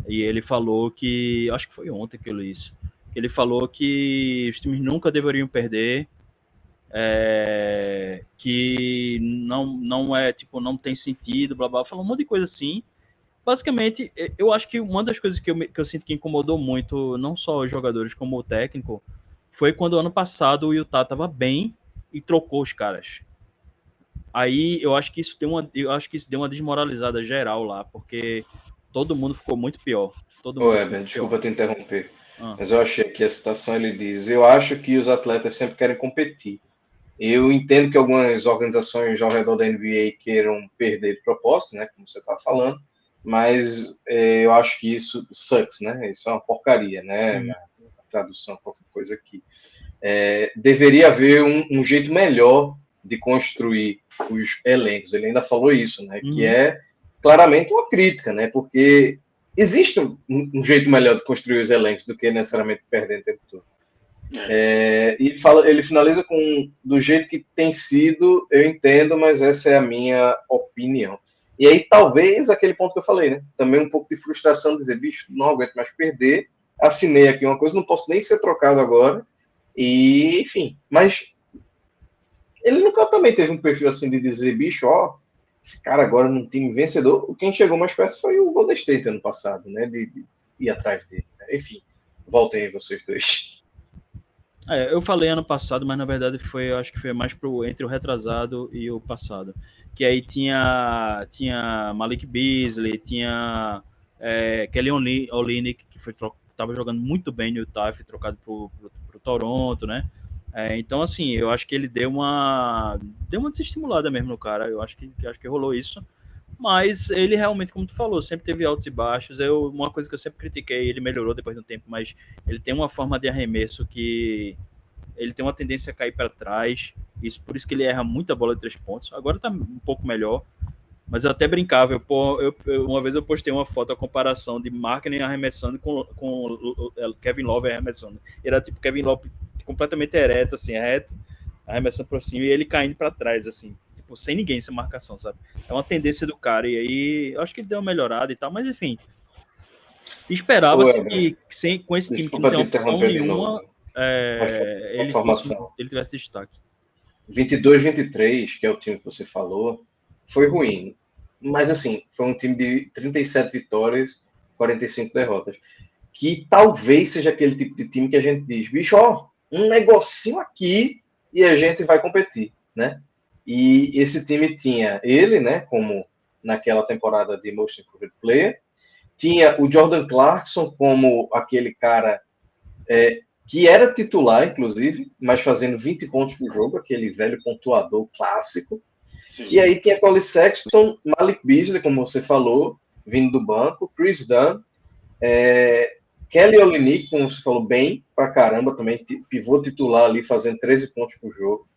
E ele falou que, acho que foi ontem que eu li isso, que ele falou que os times nunca deveriam perder, que não é, tipo, não tem sentido, blá blá, falou um monte de coisa assim. Basicamente, eu acho que uma das coisas que eu sinto que incomodou muito, não só os jogadores como o técnico, foi quando ano passado o Utah estava bem e trocou os caras. Aí eu acho que isso deu uma desmoralizada geral lá, porque todo mundo ficou muito pior. Desculpa te interromper, mas eu achei que a citação ele diz: eu acho que os atletas sempre querem competir. Eu entendo que algumas organizações ao redor da NBA queiram perder de propósito, né, como você estava falando, mas eu acho que isso sucks, né? Isso é uma porcaria, né? Na tradução, qualquer coisa aqui. Deveria haver um jeito melhor de construir os elencos. Ele ainda falou isso, né? Que é claramente uma crítica, né? Porque existe um jeito melhor de construir os elencos do que necessariamente perder o tempo todo. E ele finaliza com do jeito que tem sido, eu entendo, mas essa é a minha opinião. E aí talvez aquele ponto que eu falei, né? Também um pouco de frustração de dizer, bicho, não aguento mais perder, assinei aqui uma coisa, não posso nem ser trocado agora, e enfim, mas ele nunca também teve um perfil assim de dizer, bicho, ó, esse cara agora num time vencedor. Quem chegou mais perto foi o Golden State ano passado, né? De ir atrás dele. Enfim, voltem aí vocês dois. Eu falei ano passado, mas na verdade eu acho que foi mais entre o retrasado e o passado. Que aí tinha Malik Beasley, tinha Kelly Olynyk, que estava jogando muito bem no Utah, foi trocado pro Toronto, né? Então, assim, eu acho que ele deu uma desestimulada mesmo no cara. Eu acho que rolou isso. Mas ele realmente, como tu falou, sempre teve altos e baixos. Uma coisa que eu sempre critiquei, ele melhorou depois do tempo, mas ele tem uma forma de arremesso que ele tem uma tendência a cair para trás. Por isso que ele erra muita bola de 3 pontos. Agora tá um pouco melhor. Mas eu até brincava. Uma vez eu postei uma foto, a comparação de Markkanen arremessando com Kevin Love arremessando. Era tipo Kevin Love completamente ereto, assim, reto, arremessando por cima, e ele caindo para trás, assim, tipo, sem ninguém, sem marcação, sabe? É uma tendência do cara, e aí eu acho que ele deu uma melhorada e tal, mas enfim, esperava-se que com esse time que não tem opção nenhuma, ele tivesse destaque. 22-23, que é o time que você falou, foi ruim. Mas, assim, foi um time de 37 vitórias, 45 derrotas. Que talvez seja aquele tipo de time que a gente diz, bicho, ó, um negocinho aqui e a gente vai competir, né? E esse time tinha ele, né, como naquela temporada de Most Improved Player, tinha o Jordan Clarkson como aquele cara que era titular, inclusive, mas fazendo 20 pontos por jogo, aquele velho pontuador clássico. Sim. E aí tinha Colin Sexton, Malik Beasley, como você falou, vindo do banco, Chris Dunn, Kelly Olynyk, como você falou, bem pra caramba também, pivô titular ali, fazendo 13 pontos por jogo.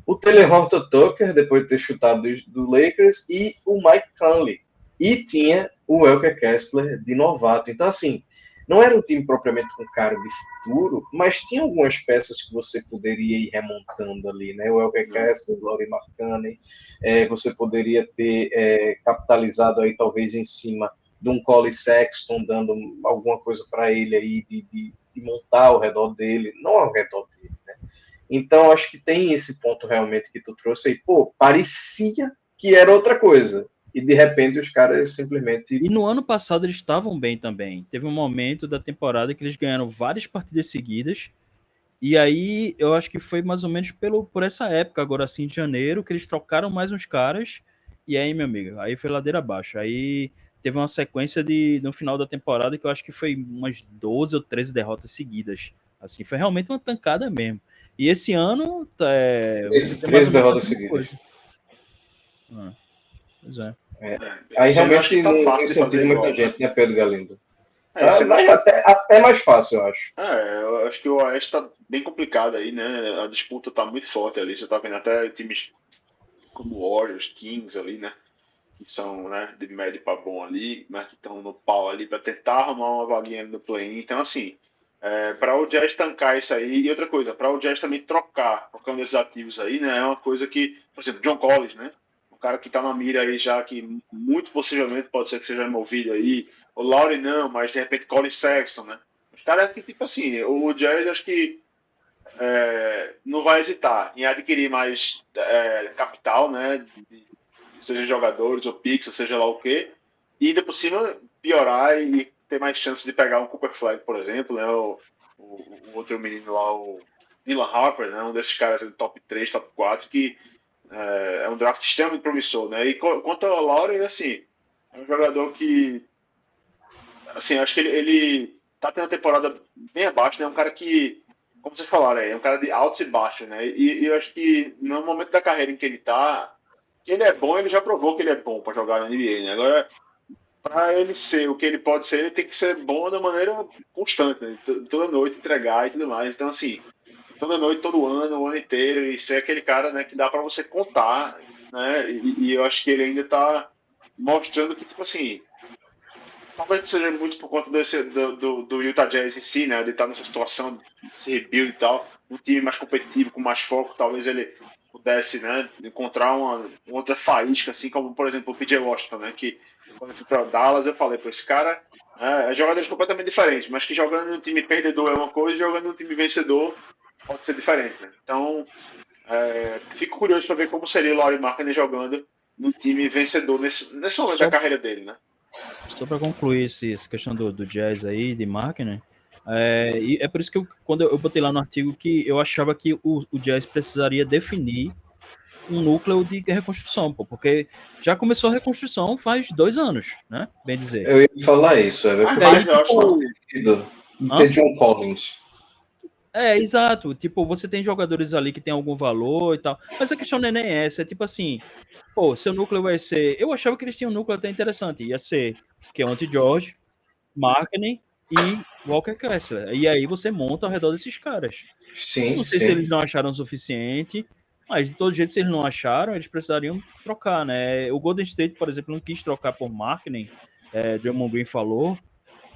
O Taylor Horton Tucker, depois de ter chutado do Lakers, e o Mike Conley. E tinha o Welker Kessler de novato. Então, assim, não era um time propriamente com cara de futuro, mas tinha algumas peças que você poderia ir remontando ali, né? O Welker Kessler, o Lauri Markkanen, você poderia ter capitalizado aí talvez em cima de um Colin Sexton, dando alguma coisa para ele aí de montar ao redor dele, não ao redor dele, né? Então, acho que tem esse ponto realmente que tu trouxe aí. Pô, parecia que era outra coisa. E, de repente, os caras simplesmente... E no ano passado eles estavam bem também. Teve um momento da temporada que eles ganharam várias partidas seguidas. E aí, eu acho que foi mais ou menos por essa época, agora assim, de janeiro, que eles trocaram mais uns caras. E aí, meu amigo, aí foi ladeira abaixo. Aí teve uma sequência no final da temporada que eu acho que foi umas 12 ou 13 derrotas seguidas. Assim, foi realmente uma tancada mesmo. E esse ano... 13 derrotas seguidas. Pois é. Aí realmente tá não incentiva muita gente, né, Pedro Galindo? Mas até mais fácil, eu acho. Eu acho que o Oeste tá bem complicado aí, né? A disputa tá muito forte ali. Você tá vendo até times como Warriors, Kings ali, né? Que são, né, de médio para bom ali, mas que estão no pau ali para tentar arrumar uma vaguinha no play-in. Então, assim, para o Jazz tancar isso aí, e outra coisa, para o Jazz também trocar um desses ativos aí, né? É uma coisa que, por exemplo, John Collins, né? Um cara que tá na mira aí já, que muito possivelmente pode ser que seja removido aí. O Lauri não, mas de repente Colin Sexton, né? Os caras que, tipo assim, o Jazz acho que não vai hesitar em adquirir mais capital, né? Seja jogadores ou pix, seja lá o quê, e ainda por cima piorar e ter mais chance de pegar um Cooper Flag, por exemplo, né? O outro menino lá, o Dylan Harper, né? Um desses caras do top 3, top 4, que é um draft extremamente promissor, né? E quanto ao Lauren, assim, é um jogador que, assim, acho que ele tá tendo uma temporada bem abaixo, né? Um cara que, como vocês falaram, é um cara de altos e baixos, né? E eu acho que no momento da carreira em que ele tá, que ele é bom, ele já provou que ele é bom para jogar na NBA, né? Agora, para ele ser o que ele pode ser, ele tem que ser bom da maneira constante, né? Toda noite entregar e tudo mais. Então, assim, toda noite, todo ano, o ano inteiro, e ser aquele cara, né, que dá para você contar, né? E eu acho que ele ainda tá mostrando que, tipo assim, talvez seja muito por conta do Utah Jazz em si, né? De estar nessa situação de se rebuild e tal, um time mais competitivo, com mais foco, talvez ele pudesse, né, encontrar uma outra faísca, assim como, por exemplo, o PJ Washington, né? Que quando eu fui para Dallas, eu falei, pô, esse cara é jogadores completamente diferentes, mas que jogando num time perdedor é uma coisa, e jogando num time vencedor pode ser diferente, né? Então, fico curioso para ver como seria o Lauri Markkanen jogando no time vencedor nesse momento da Só, carreira dele, né? só para concluir essa questão do Jazz aí, de máquina, e é por isso que quando eu botei lá no artigo que eu achava que o Jazz precisaria definir um núcleo de reconstrução, pô, porque já começou a reconstrução faz 2 anos, né? Bem dizer. Eu ia falar isso, Ah, E aí, mas eu acho não. tipo, ter John Collins. exato. Tipo, você tem jogadores ali que tem algum valor e tal. Mas a questão não é nem essa. É tipo assim, pô, seu núcleo vai ser. Eu achava que eles tinham um núcleo até interessante. Ia ser Keontae George, Markkanen e Walker Kessler. E aí você monta ao redor desses caras. Eu Sim, não sei se eles sim. não acharam o suficiente, mas de todo jeito, se eles não acharam, eles precisariam trocar, né? O Golden State, por exemplo, não quis trocar por Markkanen, Draymond Green falou,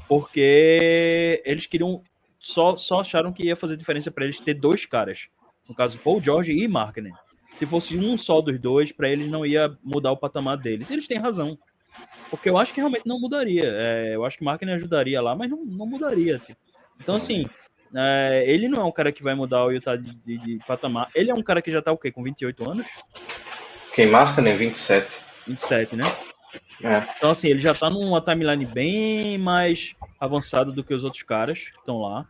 porque eles queriam só acharam que ia fazer diferença para eles ter 2 caras, no caso Paul George e Markkanen. Se fosse um só dos dois, para eles não ia mudar o patamar deles. Eles têm razão, porque eu acho que realmente não mudaria. Eu acho que Markkanen ajudaria lá, mas não mudaria. Tipo. Então assim, ele não é um cara que vai mudar o Utah de patamar. Ele é um cara que já tá o quê? Com 28 anos? Quem marca, né? 27. 27, né? É. Então, assim, ele já tá numa timeline bem mais avançada do que os outros caras que estão lá.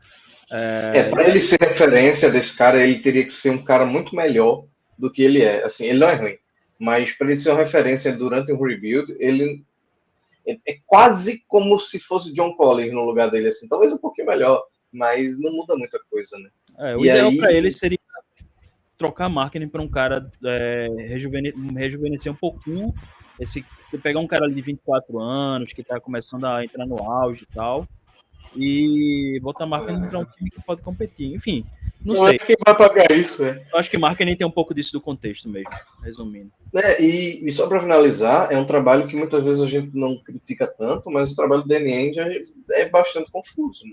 Para ele ser referência desse cara, ele teria que ser um cara muito melhor do que ele é. Assim, ele não é ruim, mas para ele ser uma referência durante um rebuild, ele é quase como se fosse John Collins no lugar dele, assim, talvez um pouquinho melhor, mas não muda muita coisa, né? O E ideal para aí, ele seria trocar marketing para um cara rejuvenescer um pouquinho, pegar um cara ali de 24 anos, que está começando a entrar no auge e tal, e botar marketing para um time que pode competir. Enfim, não não é sei. quem vai pagar isso, né? Eu acho que marketing tem um pouco disso do contexto mesmo, resumindo. E só para finalizar, é um trabalho que muitas vezes a gente não critica tanto, mas o trabalho do Danny Ainge é bastante confuso.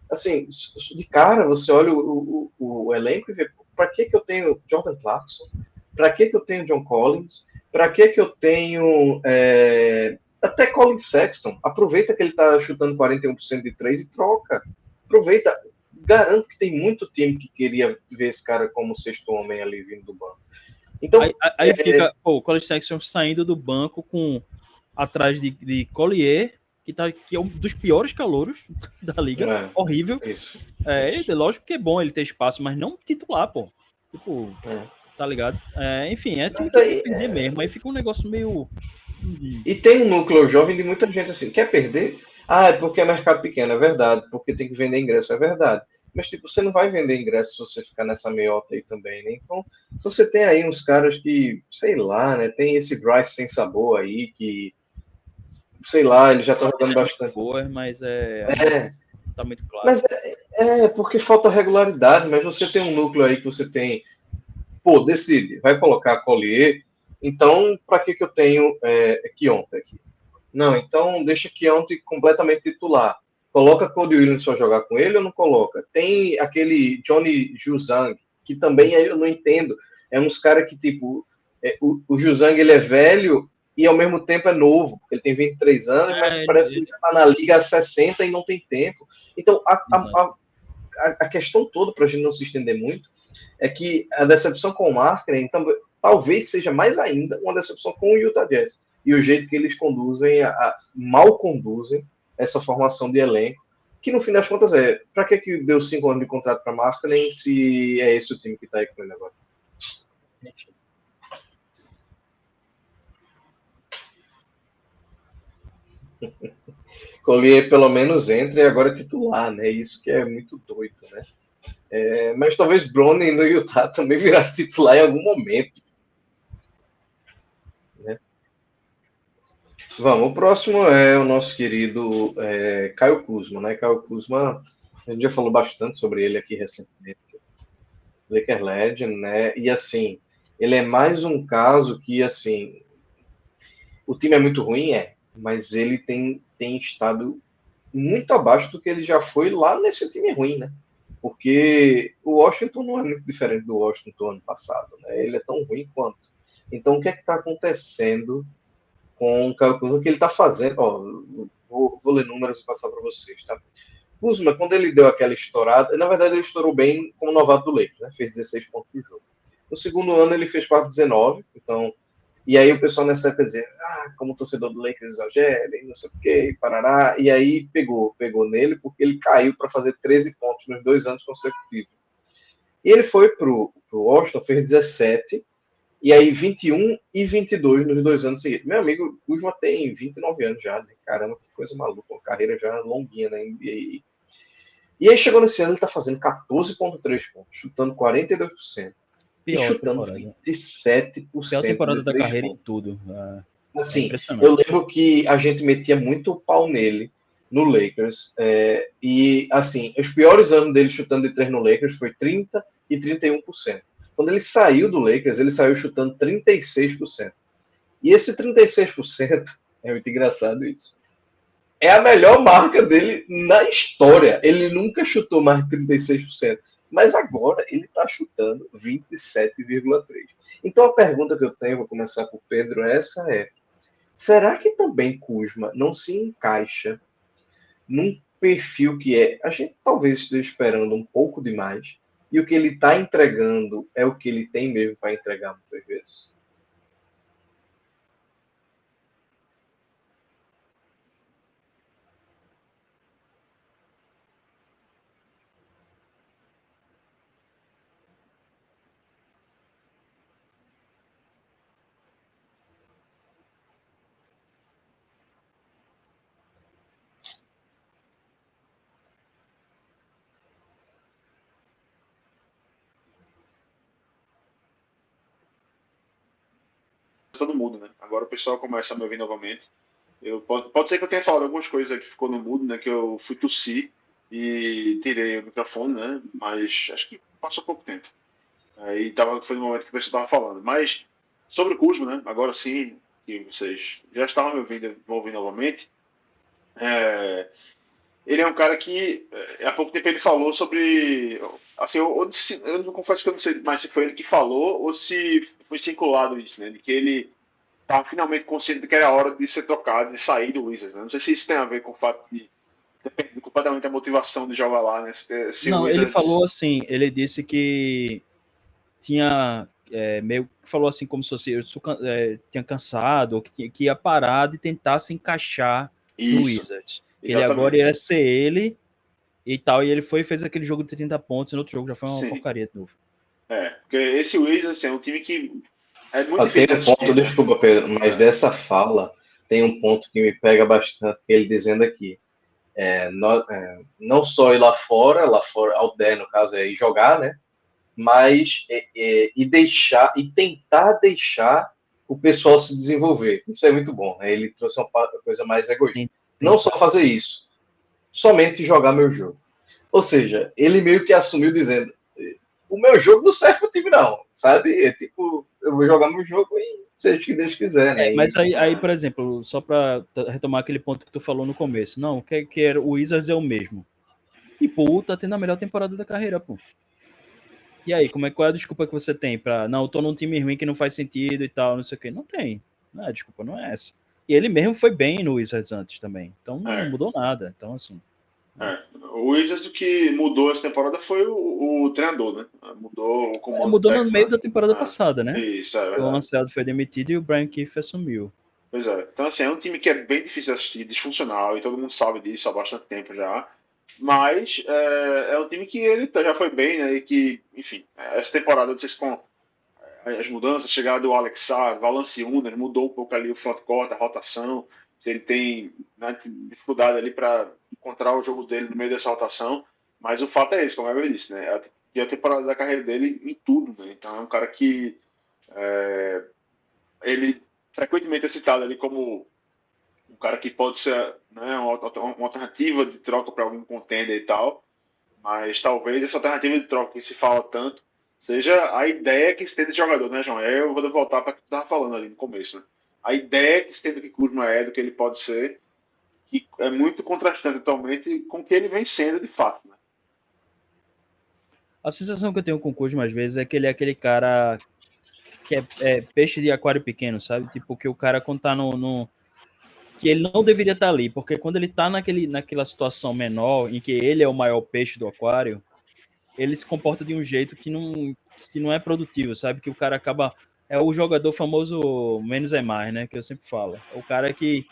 Assim, de cara, você olha o elenco e vê, para que eu tenho Jordan Clarkson? Para que eu tenho John Collins? Para que eu tenho até Colin Sexton? Aproveita que ele está chutando 41% de 3 e troca. Aproveita. Garanto que tem muito time que queria ver esse cara como sexto homem ali vindo do banco. Então, aí fica o Colin Sexton saindo do banco atrás de Collier, que é um dos piores calouros da liga, horrível. Isso. Lógico que é bom ele ter espaço, mas não titular, pô. Tipo, tá ligado? Enfim, time que quer perder mesmo. Aí fica um negócio meio. E tem um núcleo jovem de muita gente assim, quer perder? É porque é mercado pequeno, é verdade. Porque tem que vender ingresso, é verdade. Mas, tipo, você não vai vender ingresso se você ficar nessa meiota aí também, né? Então, você tem aí uns caras que, sei lá, né? Tem esse Bryce sem sabor aí, que, sei lá, ele já tá jogando bastante. Boa, mas tá muito claro. Mas porque falta regularidade, mas você tem um núcleo aí que você tem, decide, vai colocar Collier, então, para que eu tenho Keontae aqui? Não, então deixa Keontae completamente titular. Coloca Cody Williams para jogar com ele ou não coloca? Tem aquele Johnny Juzang, que também eu não entendo. É uns caras que, tipo, o Juzang ele é velho e ao mesmo tempo é novo. Ele tem 23 anos, mas parece que ele está na liga há 60 e não tem tempo. Então, a questão toda, para a gente não se estender muito, é que a decepção com o Markkanen talvez seja mais ainda uma decepção com o Utah Jazz. E o jeito que eles mal conduzem essa formação de elenco, que no fim das contas para que deu 5 anos de contrato para Markkanen se é esse o time que está aí com ele agora? Enfim. Collier pelo menos entra e agora é titular, né? Isso que é muito doido, né? Mas talvez Browning no Utah também virasse titular em algum momento. Né? Vamos, o próximo é o nosso querido Caio Kuzma, né? Caio Kuzma, a gente já falou bastante sobre ele aqui recentemente. Laker Legend, né? E assim, ele é mais um caso que, assim, o time é muito ruim, mas ele tem estado muito abaixo do que ele já foi lá nesse time ruim, né? Porque o Washington não é muito diferente do Washington ano passado, né? Ele é tão ruim quanto. Então, o que é que está acontecendo com o Kyle Kuzma, que ele está fazendo? Ó, vou ler números e passar para vocês, tá? Kuzma, quando ele deu aquela estourada, na verdade ele estourou bem como novato do Lakers, né? Fez 16 pontos por jogo. No segundo ano ele fez quase 19, então. E aí o pessoal nessa época dizia, como torcedor do Lakers exagera, e não sei o que, parará. E aí pegou nele, porque ele caiu para fazer 13 pontos nos 2 anos consecutivos. E ele foi pro Washington, fez 17, e aí 21 e 22 nos 2 anos seguintes. Meu amigo, Kuzma tem 29 anos já, né? Caramba, que coisa maluca, uma carreira já longuinha na NBA. E aí chegou nesse ano, ele tá fazendo 14,3 pontos, chutando 42%. E Pior chutando temporada. 27% Pior temporada de da 3 carreira em pontos. tudo. É Assim, impressionante. eu lembro que a gente metia muito pau nele no Lakers. E, assim, os piores anos dele chutando de 3 no Lakers foi 30% e 31%. Quando ele saiu do Lakers, ele saiu chutando 36%. E esse 36%, é muito engraçado isso, é a melhor marca dele na história. Ele nunca chutou mais de 36%. Mas agora ele está chutando 27,3%. Então a pergunta que eu tenho, vou começar por Pedro, essa é: será que também Kuzma não se encaixa num perfil que a gente talvez esteja esperando um pouco demais, e o que ele está entregando é o que ele tem mesmo para entregar muitas vezes? Todo mundo, né? Agora o pessoal começa a me ouvir novamente. Pode ser que eu tenha falado algumas coisas que ficou no mudo, né? Que eu fui tossir e tirei o microfone, né? Mas acho que passou pouco tempo. Aí foi no momento que o pessoal estava falando. Mas sobre o Kuzma, né? Agora sim, que vocês já estavam me ouvindo, vão ouvir novamente. É, ele é um cara que há pouco tempo ele falou sobre. Assim, eu não confesso que eu não sei mais se foi ele que falou ou se foi circulado isso, né? De que ele estava finalmente consciente de que era a hora de ser trocado, de sair do Wizards. Né? Não sei se isso tem a ver com o fato de ter perdido completamente a motivação de jogar lá, né? Se o Não, ele Wizards. falou assim, ele disse que tinha meio que falou assim como se fosse tinha cansado ou que ia parar de tentar se encaixar no Isso, Wizards. Que ele agora exatamente. ia ser ele e tal, e ele foi e fez aquele jogo de 30 pontos e no outro jogo já foi uma Sim. porcaria de novo. Porque esse Wizards assim, é um time que é muito Tem difícil de um ponto, assistir, né? desculpa, Pedro, mas É. dessa fala tem um ponto que me pega bastante, que ele dizendo aqui. Não só ir lá fora, ao der, no caso, é ir jogar, né? Mas e tentar deixar o pessoal se desenvolver. Isso é muito bom, né? Ele trouxe uma coisa mais egoísta. Não só Tentar. fazer isso, somente jogar meu jogo. Ou seja, ele meio que assumiu dizendo: o meu jogo não serve pro time, não, sabe? É tipo, eu vou jogar meu jogo e seja o que Deus quiser, né? Mas aí, por exemplo, só para retomar aquele ponto que tu falou no começo, não, que era, o Wizards é o mesmo. E, pô, tá tendo a melhor temporada da carreira, pô. E aí, qual é a desculpa que você tem pra, não, eu tô num time ruim que não faz sentido e tal, não sei o quê? Não tem. Não, a desculpa não é essa. E ele mesmo foi bem no Wizards antes também. Então não É, mudou nada. Então, assim. é. O Wizards, o que mudou essa temporada foi o treinador, né? Mudou o comando Mudou no técnico, meio né? da temporada passada, né? Isso, é O verdade. Anselmo foi demitido e o Brian Keefe assumiu. Pois é. Então, assim, é um time que é bem difícil de assistir, disfuncional, e todo mundo sabe disso há bastante tempo já. Mas é um time que ele já foi bem, né? E que, enfim, essa temporada, não sei se com as mudanças, a chegada do Alex Sarr, Valanciunas, mudou um pouco ali o frontcourt, a rotação. Se ele tem, né, dificuldade ali para encontrar o jogo dele no meio dessa rotação. Mas o fato é esse, como eu disse, né? A temporada da carreira dele em tudo, né? Então é um cara que ele frequentemente é citado ali como um cara que pode ser, né, uma alternativa de troca para algum contender e tal, mas talvez essa alternativa de troca que se fala tanto seja a ideia que se tem desse jogador, né, João? Eu vou voltar para o que tu estava falando ali no começo, né? a ideia que se tem do que Kuzma é, do que ele pode ser, que é muito contrastante atualmente com o que ele vem sendo de fato, né? A sensação que eu tenho com o Kuzma às vezes é que ele é aquele cara que é peixe de aquário pequeno, sabe? Tipo, que o cara quando tá que ele não deveria estar ali, porque quando ele tá naquela situação menor, em que ele é o maior peixe do aquário, ele se comporta de um jeito que não é produtivo, sabe? Que o cara acaba... É o jogador famoso menos é mais, né? Que eu sempre falo. É o cara que,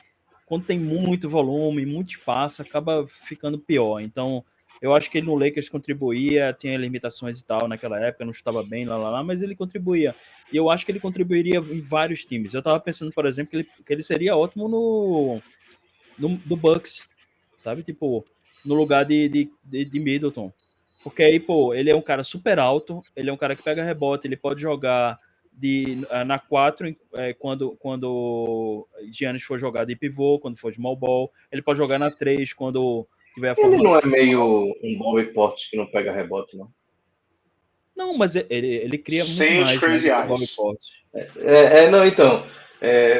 quando tem muito volume, muito espaço, acaba ficando pior. Então, eu acho que ele no Lakers contribuía, tinha limitações e tal naquela época, não estava bem, mas ele contribuía. E eu acho que ele contribuiria em vários times. Eu estava pensando, por exemplo, que ele seria ótimo no Bucks, sabe? Tipo, no lugar de Middleton. Porque aí, pô, ele é um cara super alto, ele é um cara que pega rebote, ele pode jogar na 4 quando Giannis for jogar de pivô, quando for de small ball, ele pode jogar na 3 quando tiver Ele formando. não é meio um Bobby Portis que não pega rebote, não. Não, mas ele cria muito Sem os mais, né, crazy do que o Bobby eyes. Portis. Não, então.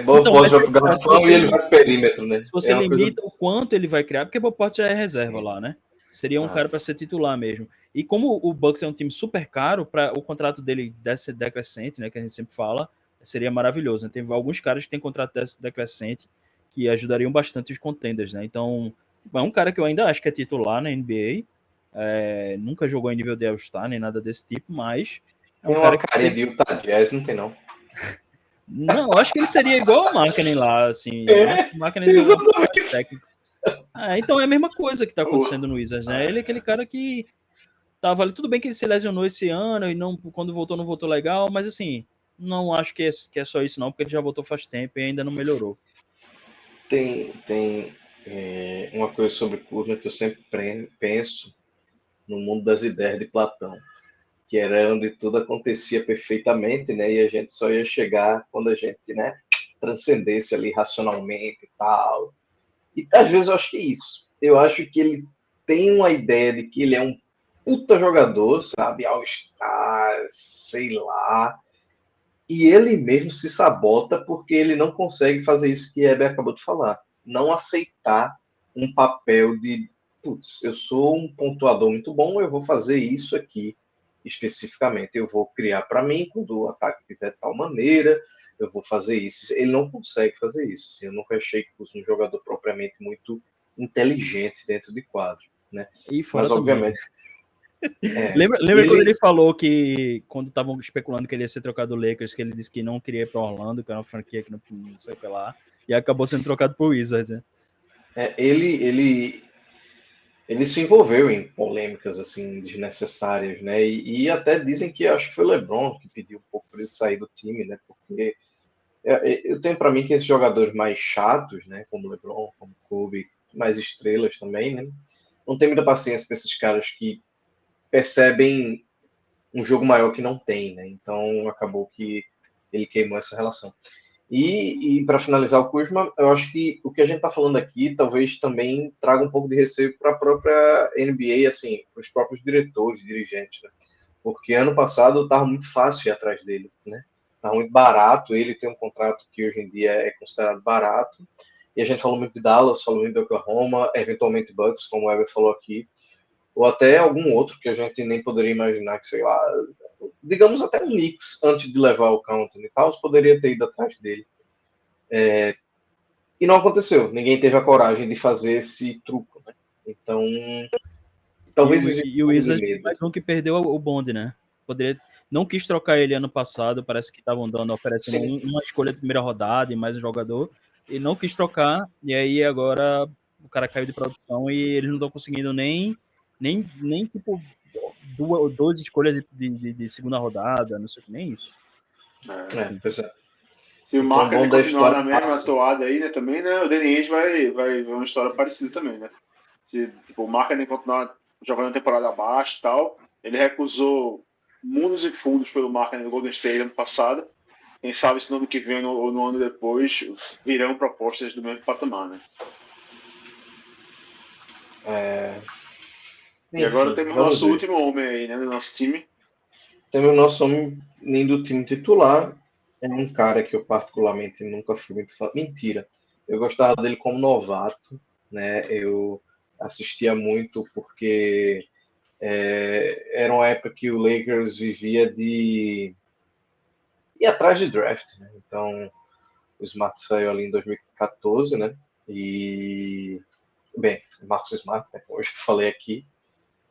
Bobby Então, Portis mas vai pro se garrafão e você, ele vai pro perímetro, né? se você É uma coisa. limita o quanto ele vai criar, porque o Bob Portis já é reserva Sim. lá, né? Seria um Ah, cara para ser titular mesmo. E como o Bucks é um time super caro, para o contrato dele decrescente, né, que a gente sempre fala, seria maravilhoso. Né? Tem alguns caras que têm contrato decrescente que ajudariam bastante os contenders, né? Então, é um cara que eu ainda acho que é titular na NBA, nunca jogou em nível de All-Star nem nada desse tipo, mas é um tem uma cara que carinha de Utah Jazz, não tem não. não, eu acho que ele seria igual o Markkanen lá, assim. Eu acho É, que o Markkanen é um cara exatamente. técnico. Então é a mesma coisa que tá O- acontecendo no Wizards, né? Ele é aquele cara que tava ali. Tudo bem que ele se lesionou esse ano e não, quando voltou, não voltou legal, mas assim, não acho que é só isso, não, porque ele já voltou faz tempo e ainda não melhorou. Tem uma coisa sobre Kuzma que eu sempre penso no mundo das ideias de Platão, que era onde tudo acontecia perfeitamente, né? E a gente só ia chegar quando a gente, né, transcendesse ali racionalmente e tal. E às vezes eu acho que é isso. Eu acho que ele tem uma ideia de que ele é um puta jogador, sabe? All-Star, sei lá. E ele mesmo se sabota porque ele não consegue fazer isso que Heber acabou de falar. Não aceitar um papel de, putz, eu sou um pontuador muito bom, eu vou fazer isso aqui especificamente. Eu vou criar para mim quando o ataque tiver de tal maneira, eu vou fazer isso. Ele não consegue fazer isso. Assim, eu nunca achei que fosse um jogador propriamente muito inteligente dentro de quadro. Né? E fora Mas, também, né? obviamente, Lembra quando ele ele falou que, quando estavam especulando que ele ia ser trocado do Lakers, que ele disse que não queria ir pra Orlando, que era uma franquia que não sei o que lá, e acabou sendo trocado pro Wizards, né? é, ele, ele ele se envolveu em polêmicas assim desnecessárias, né? E até dizem que acho que foi o LeBron que pediu um pouco para ele sair do time, né? Porque eu tenho para mim que esses jogadores mais chatos, né? Como o LeBron, como o Kobe, mais estrelas também, né? Não tem muita paciência para esses caras que percebem um jogo maior que não tem, né? Então acabou que ele queimou essa relação. E para finalizar o Kuzma, eu acho que o que a gente está falando aqui talvez também traga um pouco de receio para a própria NBA, assim, para os próprios diretores, dirigentes, né? Porque ano passado estava muito fácil ir atrás dele, né? Estava muito barato, ele tem um contrato que hoje em dia é considerado barato, e a gente falou muito de Dallas, falou muito de Oklahoma, eventualmente Bucks, como o Ever falou aqui, ou até algum outro que a gente nem poderia imaginar que, sei lá, digamos até o Knicks, antes de levar o Count e tal, poderia ter ido atrás dele. E não aconteceu. Ninguém teve a coragem de fazer esse truco, né? Então, E talvez o, exista e um o pouco de Wizards medo. mais um que perdeu o bonde, né? Poderia, não quis trocar ele ano passado, parece que estavam oferecendo Sim, uma escolha de primeira rodada e mais um jogador, e não quis trocar, e aí agora o cara caiu de produção e eles não estão conseguindo nem tipo, duas escolhas de segunda rodada, não sei o que, nem isso. Enfim. pois é. Se o Então, o Markkanen bom da continuar história na mesma passa. toada aí, né, também, né, o Danny Ainge vai ver uma história parecida também, né? Se tipo, o Markkanen continuar jogando a temporada abaixo e tal, ele recusou mundos e fundos pelo Markkanen no Golden State ano passado. Quem sabe se no ano que vem ou no ano depois virão propostas do mesmo patamar, né? É, E agora enfim, temos vamos nosso ver. último homem aí, né, no nosso time. Temos o nosso homem nem do time titular. é um cara que eu particularmente nunca fui muito fã. Mentira. Eu gostava dele como novato, né? Eu assistia muito porque era uma época que o Lakers vivia de ir atrás de draft, né? Então, o Smart saiu ali em 2014, né? E, bem, Marcus Smart, né? Como eu já falei aqui.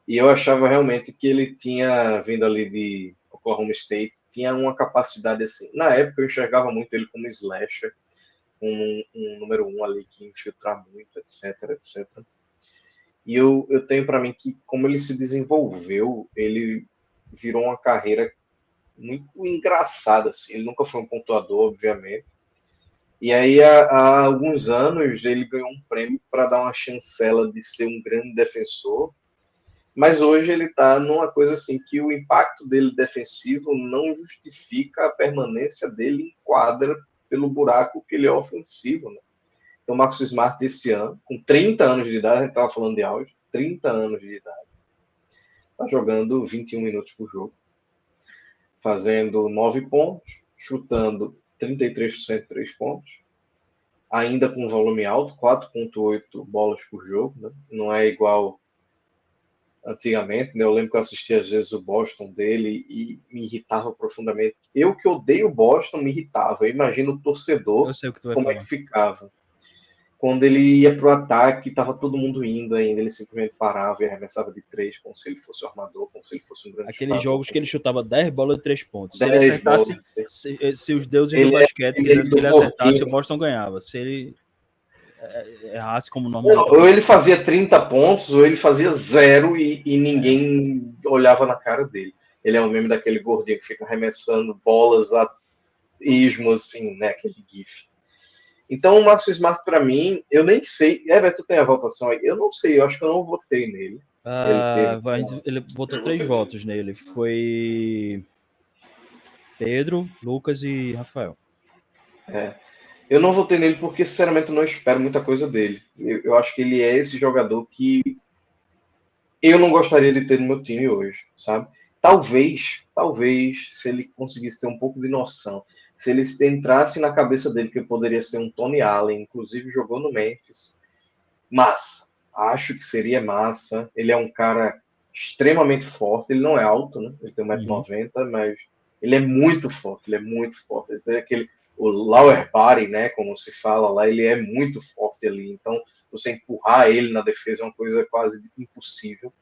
E eu achava realmente que ele tinha vindo ali de Oklahoma State, tinha uma capacidade assim. Na época eu enxergava muito ele como slasher, um número um ali que infiltrar muito, etc, etc. E eu tenho para mim que como ele se desenvolveu, ele virou uma carreira muito engraçada, assim. Ele nunca foi um pontuador, obviamente. E aí, há alguns anos, ele ganhou um prêmio para dar uma chancela de ser um grande defensor. Mas hoje ele está numa coisa assim que o impacto dele defensivo não justifica a permanência dele em quadra pelo buraco que ele é ofensivo. Né? Então, o Marcus Smart, esse ano, com 30 anos de idade, a gente estava falando de auge, 30 anos de idade, está jogando 21 minutos por jogo, fazendo 9 pontos, chutando 33% de 3 pontos, ainda com volume alto, 4,8 bolas por jogo. Né? Não é igual antigamente, né? Eu lembro que eu assistia às vezes o Boston dele e me irritava profundamente. Eu que odeio o Boston me irritava. Eu imagino o torcedor Eu sei o que tu vai como é que falar. ficava. Quando ele ia pro ataque, estava todo mundo indo ainda, ele simplesmente parava e arremessava de três, como se ele fosse um armador, como se ele fosse um grande Aqueles chutador. jogos que ele chutava 10 bolas de 3 pontos. Se ele 10 bolas. acertasse, se os deuses do Ele é basquete meio quisessem que do ele acertasse, o Morquinho. Boston ganhava. Se ele errasse como Não, normalmente ou ele acontecia. fazia 30 pontos, ou ele fazia zero e ninguém olhava na cara dele. Ele é o meme daquele gordinho que fica arremessando bolas a ismo, assim, né? Aquele GIF. Então, o Marcus Smart, para mim, eu nem sei. Everton tem a votação aí. Eu não sei, eu acho que eu não votei nele. Ele teve. Ele botou Eu 3 votei nele. votos nele. Foi Pedro, Lucas e Rafael. Eu não votei nele porque, sinceramente, eu não espero muita coisa dele. Eu acho que ele é esse jogador que eu não gostaria de ter no meu time hoje, sabe? Talvez, se ele conseguisse ter um pouco de noção, se ele entrasse na cabeça dele que poderia ser um Tony Allen, inclusive jogou no Memphis, massa. Acho que seria massa. Ele é um cara extremamente forte. Ele não é alto, né? Ele tem 1,90 m, mas ele é muito forte. Ele é muito forte. Ele tem aquele, o lower body, né? Como se fala lá, ele é muito forte ali. Então, você empurrar ele na defesa é uma coisa quase impossível,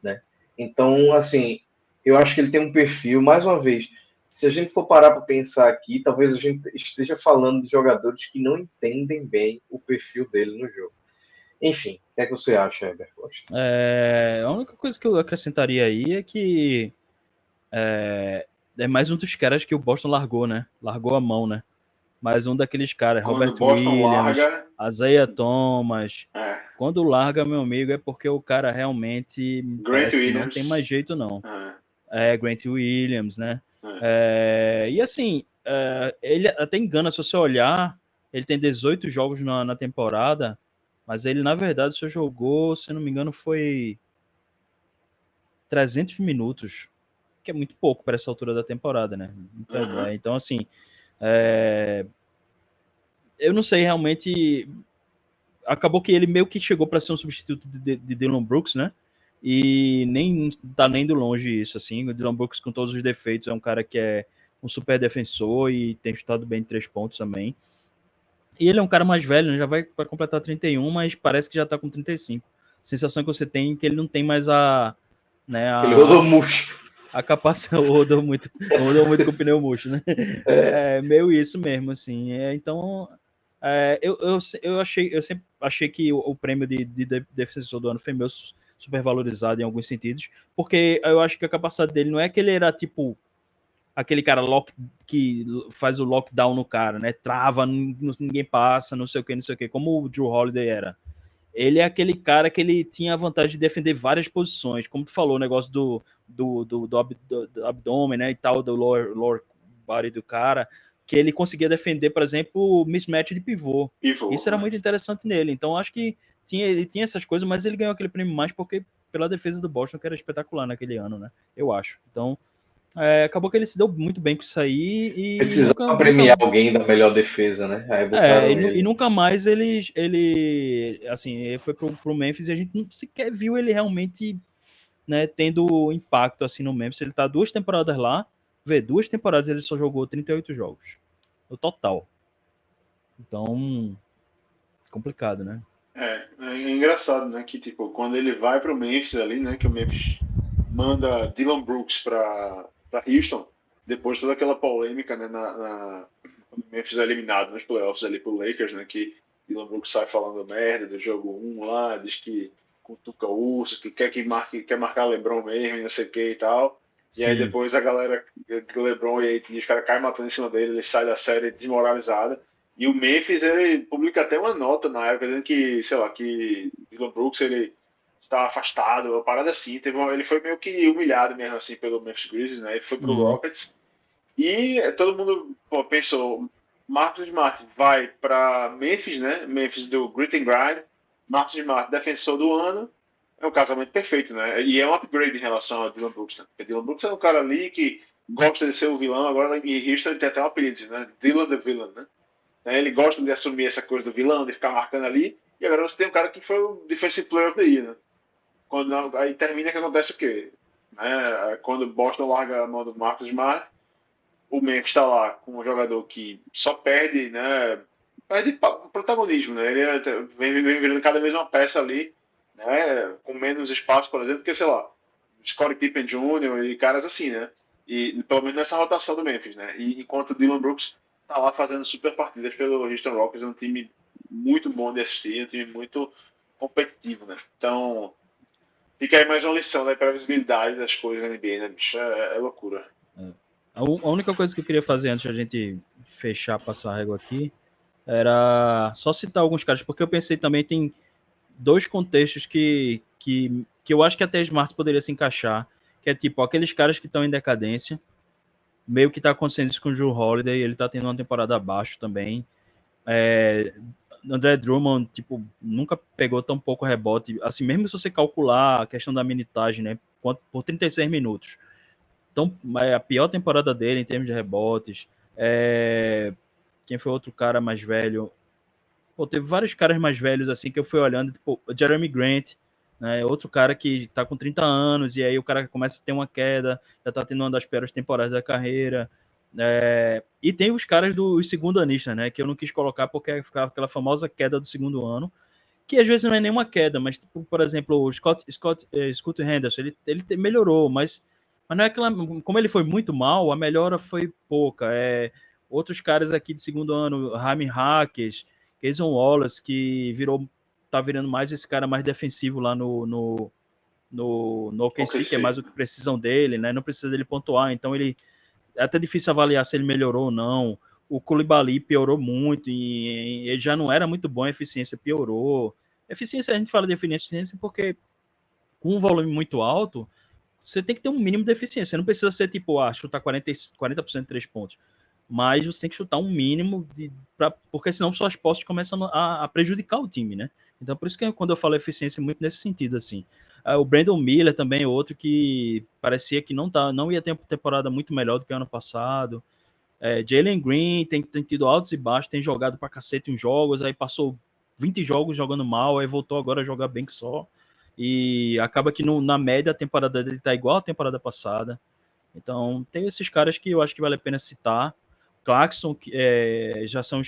né? Então, assim, eu acho que ele tem um perfil, mais uma vez, se a gente for parar para pensar aqui, talvez a gente esteja falando de jogadores que não entendem bem o perfil dele no jogo. Enfim, o que é que você acha, Heber Costa? A única coisa que eu acrescentaria aí é que é mais um dos caras que o Boston largou, né? Largou a mão, né? Mais um daqueles caras, Quando Robert o Boston Williams, larga, Isaiah Thomas. é, Quando larga, meu amigo, é porque o cara realmente Grant parece que não tem mais Williams, jeito, não. é, Grant Williams, né? é. E assim, ele até engana se você olhar, ele tem 18 jogos na temporada, mas ele, na verdade, só jogou, se não me engano, foi 300 minutos, que é muito pouco para essa altura da temporada, né? Uhum. Então assim, é, eu não sei realmente. Acabou que ele meio que chegou para ser um substituto de Dillon Brooks, né? E nem tá nem de longe isso, assim. O Dillon Brooks, com todos os defeitos, é um cara que é um super defensor e tem chutado bem de 3 pontos também. E ele é um cara mais velho, né? Já vai para completar 31, mas parece que já tá com 35. A sensação que você tem é que ele não tem mais né, Aquele rodomurcho. a capacidade. Rodou muito com o pneu murcho, né? É meio isso mesmo, assim. Então, eu sempre achei que o prêmio de defensor do ano foi meio super valorizado em alguns sentidos, porque eu acho que a capacidade dele não é que ele era tipo aquele cara que faz o lockdown no cara, né? Trava, ninguém passa, não sei o que, como o Drew Holiday era. Ele é aquele cara que ele tinha a vantagem de defender várias posições, como tu falou, o negócio do abdômen, né, e tal, do lower body do cara, que ele conseguia defender, por exemplo, o mismatch de pivô. Pivô, Isso era né? muito interessante nele. Então, acho que ele tinha essas coisas, mas ele ganhou aquele prêmio mais porque pela defesa do Boston, que era espetacular naquele ano, né? Eu acho. Então, Acabou que ele se deu muito bem com isso aí e Precisava premiar alguém da melhor defesa, né? Aí botaram ele. E nunca mais ele foi pro Memphis e a gente sequer viu ele realmente, né, tendo impacto assim no Memphis. Ele tá 2 temporadas lá, 2 temporadas ele só jogou 38 jogos no total. Então, complicado, né? É engraçado, né? Que tipo, quando ele vai pro Memphis ali, né? Que o Memphis manda Dylan Brooks para Houston, depois toda aquela polêmica, né? Quando o Memphis é eliminado nos playoffs ali pro Lakers, né? Que Dylan Brooks sai falando merda do jogo 1 lá, diz que cutuca o urso, que quer marcar LeBron mesmo, e não sei o que e tal. E aí Sim. depois a galera do LeBron e os caras caem matando em cima dele, ele sai da série desmoralizado. E o Memphis, ele publica até uma nota na época dizendo que, sei lá, que Dylan Brooks, ele está afastado, uma parada assim. Ele foi meio que humilhado mesmo, assim, pelo Memphis Grizzlies, né? Ele foi pro Rockets. E todo mundo pensou, Marcus Smart vai para Memphis, né? Memphis do Grit and Grind. Marcus Smart, defensor do ano. É um casamento perfeito, né? E é um upgrade em relação a Dylan Brooks, né? Porque Dylan Brooks é um cara ali que gosta de ser o vilão. Agora em Houston ele tem até um apelido, né? Dylan the Villain, né? Ele gosta de assumir essa coisa do vilão, de ficar marcando ali. E agora você tem um cara que foi o Defensive Player of the Year, né? Aí termina que acontece o quê? Né? Quando o Boston larga a mão do Marcus Smart, o Memphis está lá com um jogador que só perde, né? Perde protagonismo, né? Ele vem virando cada vez uma peça ali, né? Com menos espaço, por exemplo, que, sei lá, Scottie Pippen Jr. e caras assim, né? E pelo menos nessa rotação do Memphis, né? E enquanto o Dylan Brooks tá lá fazendo super partidas pelo Houston Rockets, é um time muito bom de assistir, um time muito competitivo, né? Então, fica aí mais uma lição da previsibilidade das coisas na NBA, né, bicho? É loucura. A única coisa que eu queria fazer antes de a gente fechar, passar a régua aqui, era só citar alguns caras, porque eu pensei também tem 2 contextos que eu acho que até Smart poderia se encaixar, que é tipo aqueles caras que estão em decadência, meio que tá acontecendo isso com o Drew Holiday, ele tá tendo uma temporada abaixo também. André Drummond, tipo, nunca pegou tão pouco rebote, assim, mesmo se você calcular a questão da minutagem, né, por 36 minutos. Então, é a pior temporada dele em termos de rebotes. Quem foi outro cara mais velho? Teve vários caras mais velhos, assim, que eu fui olhando, tipo, Jeremy Grant, né, outro cara que tá com 30 anos, e aí o cara começa a ter uma queda, já tá tendo uma das piores temporadas da carreira. E tem os caras dos segundo anistas, né, que eu não quis colocar porque ficava aquela famosa queda do segundo ano, que às vezes não é nenhuma queda, mas, tipo, por exemplo, o Scott Henderson, ele melhorou, mas não é aquela. Como ele foi muito mal, a melhora foi pouca. Outros caras aqui de segundo ano, Jaime Hackers, Cason Wallace, que tá virando mais esse cara mais defensivo lá no OKC, que é mais o que precisam dele, né? Não precisa dele pontuar, então é até difícil avaliar se ele melhorou ou não. O Coulibaly piorou muito e ele já não era muito bom, a eficiência piorou. Eficiência, a gente fala de eficiência porque com um volume muito alto, você tem que ter um mínimo de eficiência. Você não precisa ser tipo, chutar 40% de 3 pontos. Mas você tem que chutar um mínimo, porque senão suas postes começam a prejudicar o time, né? Então, por isso que quando eu falo eficiência, é muito nesse sentido, assim. O Brandon Miller também é outro que parecia que não ia ter uma temporada muito melhor do que o ano passado. Jalen Green tem tido altos e baixos, tem jogado pra cacete uns jogos, aí passou 20 jogos jogando mal, aí voltou agora a jogar bem que só. E acaba que na média a temporada dele tá igual à temporada passada. Então, tem esses caras que eu acho que vale a pena citar. Clarkson, que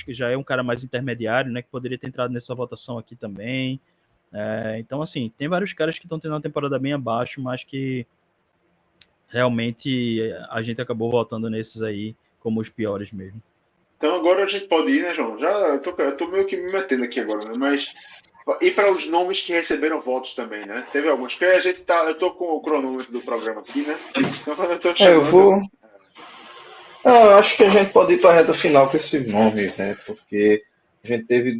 já é um cara mais intermediário, né? Que poderia ter entrado nessa votação aqui também. Então, assim, tem vários caras que estão tendo uma temporada bem abaixo, mas que realmente a gente acabou votando nesses aí como os piores mesmo. Então agora a gente pode ir, né, João? Já eu tô meio que me metendo aqui agora, né? Mas e para os nomes que receberam votos também, né? Teve alguns. Porque eu tô com o cronômetro do programa aqui, né? Então quando eu tô chamando. Eu vou. Eu acho que a gente pode ir para a reta final com esses nomes, né? Porque a gente teve.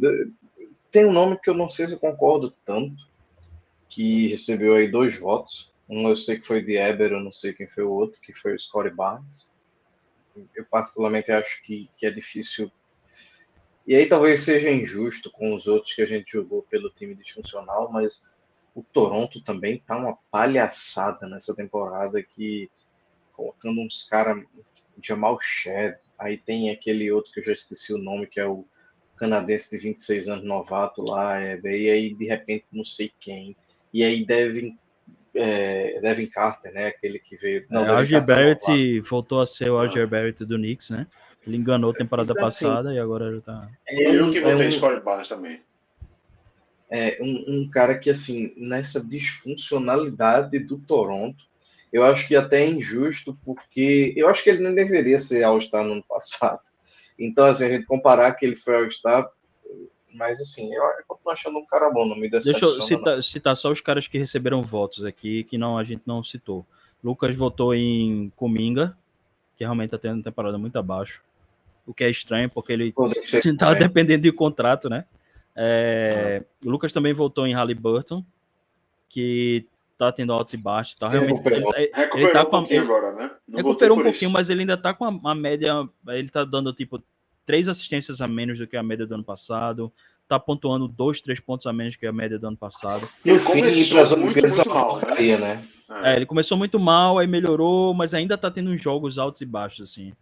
Tem um nome que eu não sei se eu concordo tanto, que recebeu aí 2 votos. Um eu sei que foi de Eber, eu não sei quem foi o outro, que foi o Scottie Barnes. Eu particularmente acho que é difícil. E aí talvez seja injusto com os outros que a gente jogou pelo time disfuncional, mas o Toronto também tá uma palhaçada nessa temporada que colocando uns caras, Jamal Chad, aí tem aquele outro que eu já esqueci o nome, que é o canadense de 26 anos, novato lá, e aí de repente não sei quem, e aí Devin Carter, né, aquele que veio... Não, Devin RJ Carter é novato. Barrett voltou a ser o RJ Barrett do Knicks, né? Ele enganou a temporada Então, assim, passada e agora ele tá... Eu que votei em Scottie Barnes também. Um cara que, assim, nessa disfuncionalidade do Toronto, eu acho que até é injusto, porque eu acho que ele nem deveria ser All-Star no ano passado. Então, assim, a gente comparar que ele foi All-Star, mas, assim, eu continuo achando um cara bom, não me Deixa eu decepciona, citar só os caras que receberam votos aqui, que a gente não citou. Lucas votou em Kuminga, que realmente tá tendo uma temporada muito abaixo. O que é estranho, porque ele tá dependendo de contrato, né? O Lucas também votou em Halliburton, que tá tendo altos e baixos. Tá, realmente, recuperou tá um pouquinho agora, né? Não recuperou um pouquinho, mas ele ainda tá com a média... Ele tá dando, tipo, 3 assistências a menos do que a média do ano passado. Tá pontuando 2, 3 pontos a menos que a média do ano passado. No fim, começou muito mal, né? Ele começou muito mal, aí melhorou, mas ainda tá tendo uns jogos altos e baixos, assim.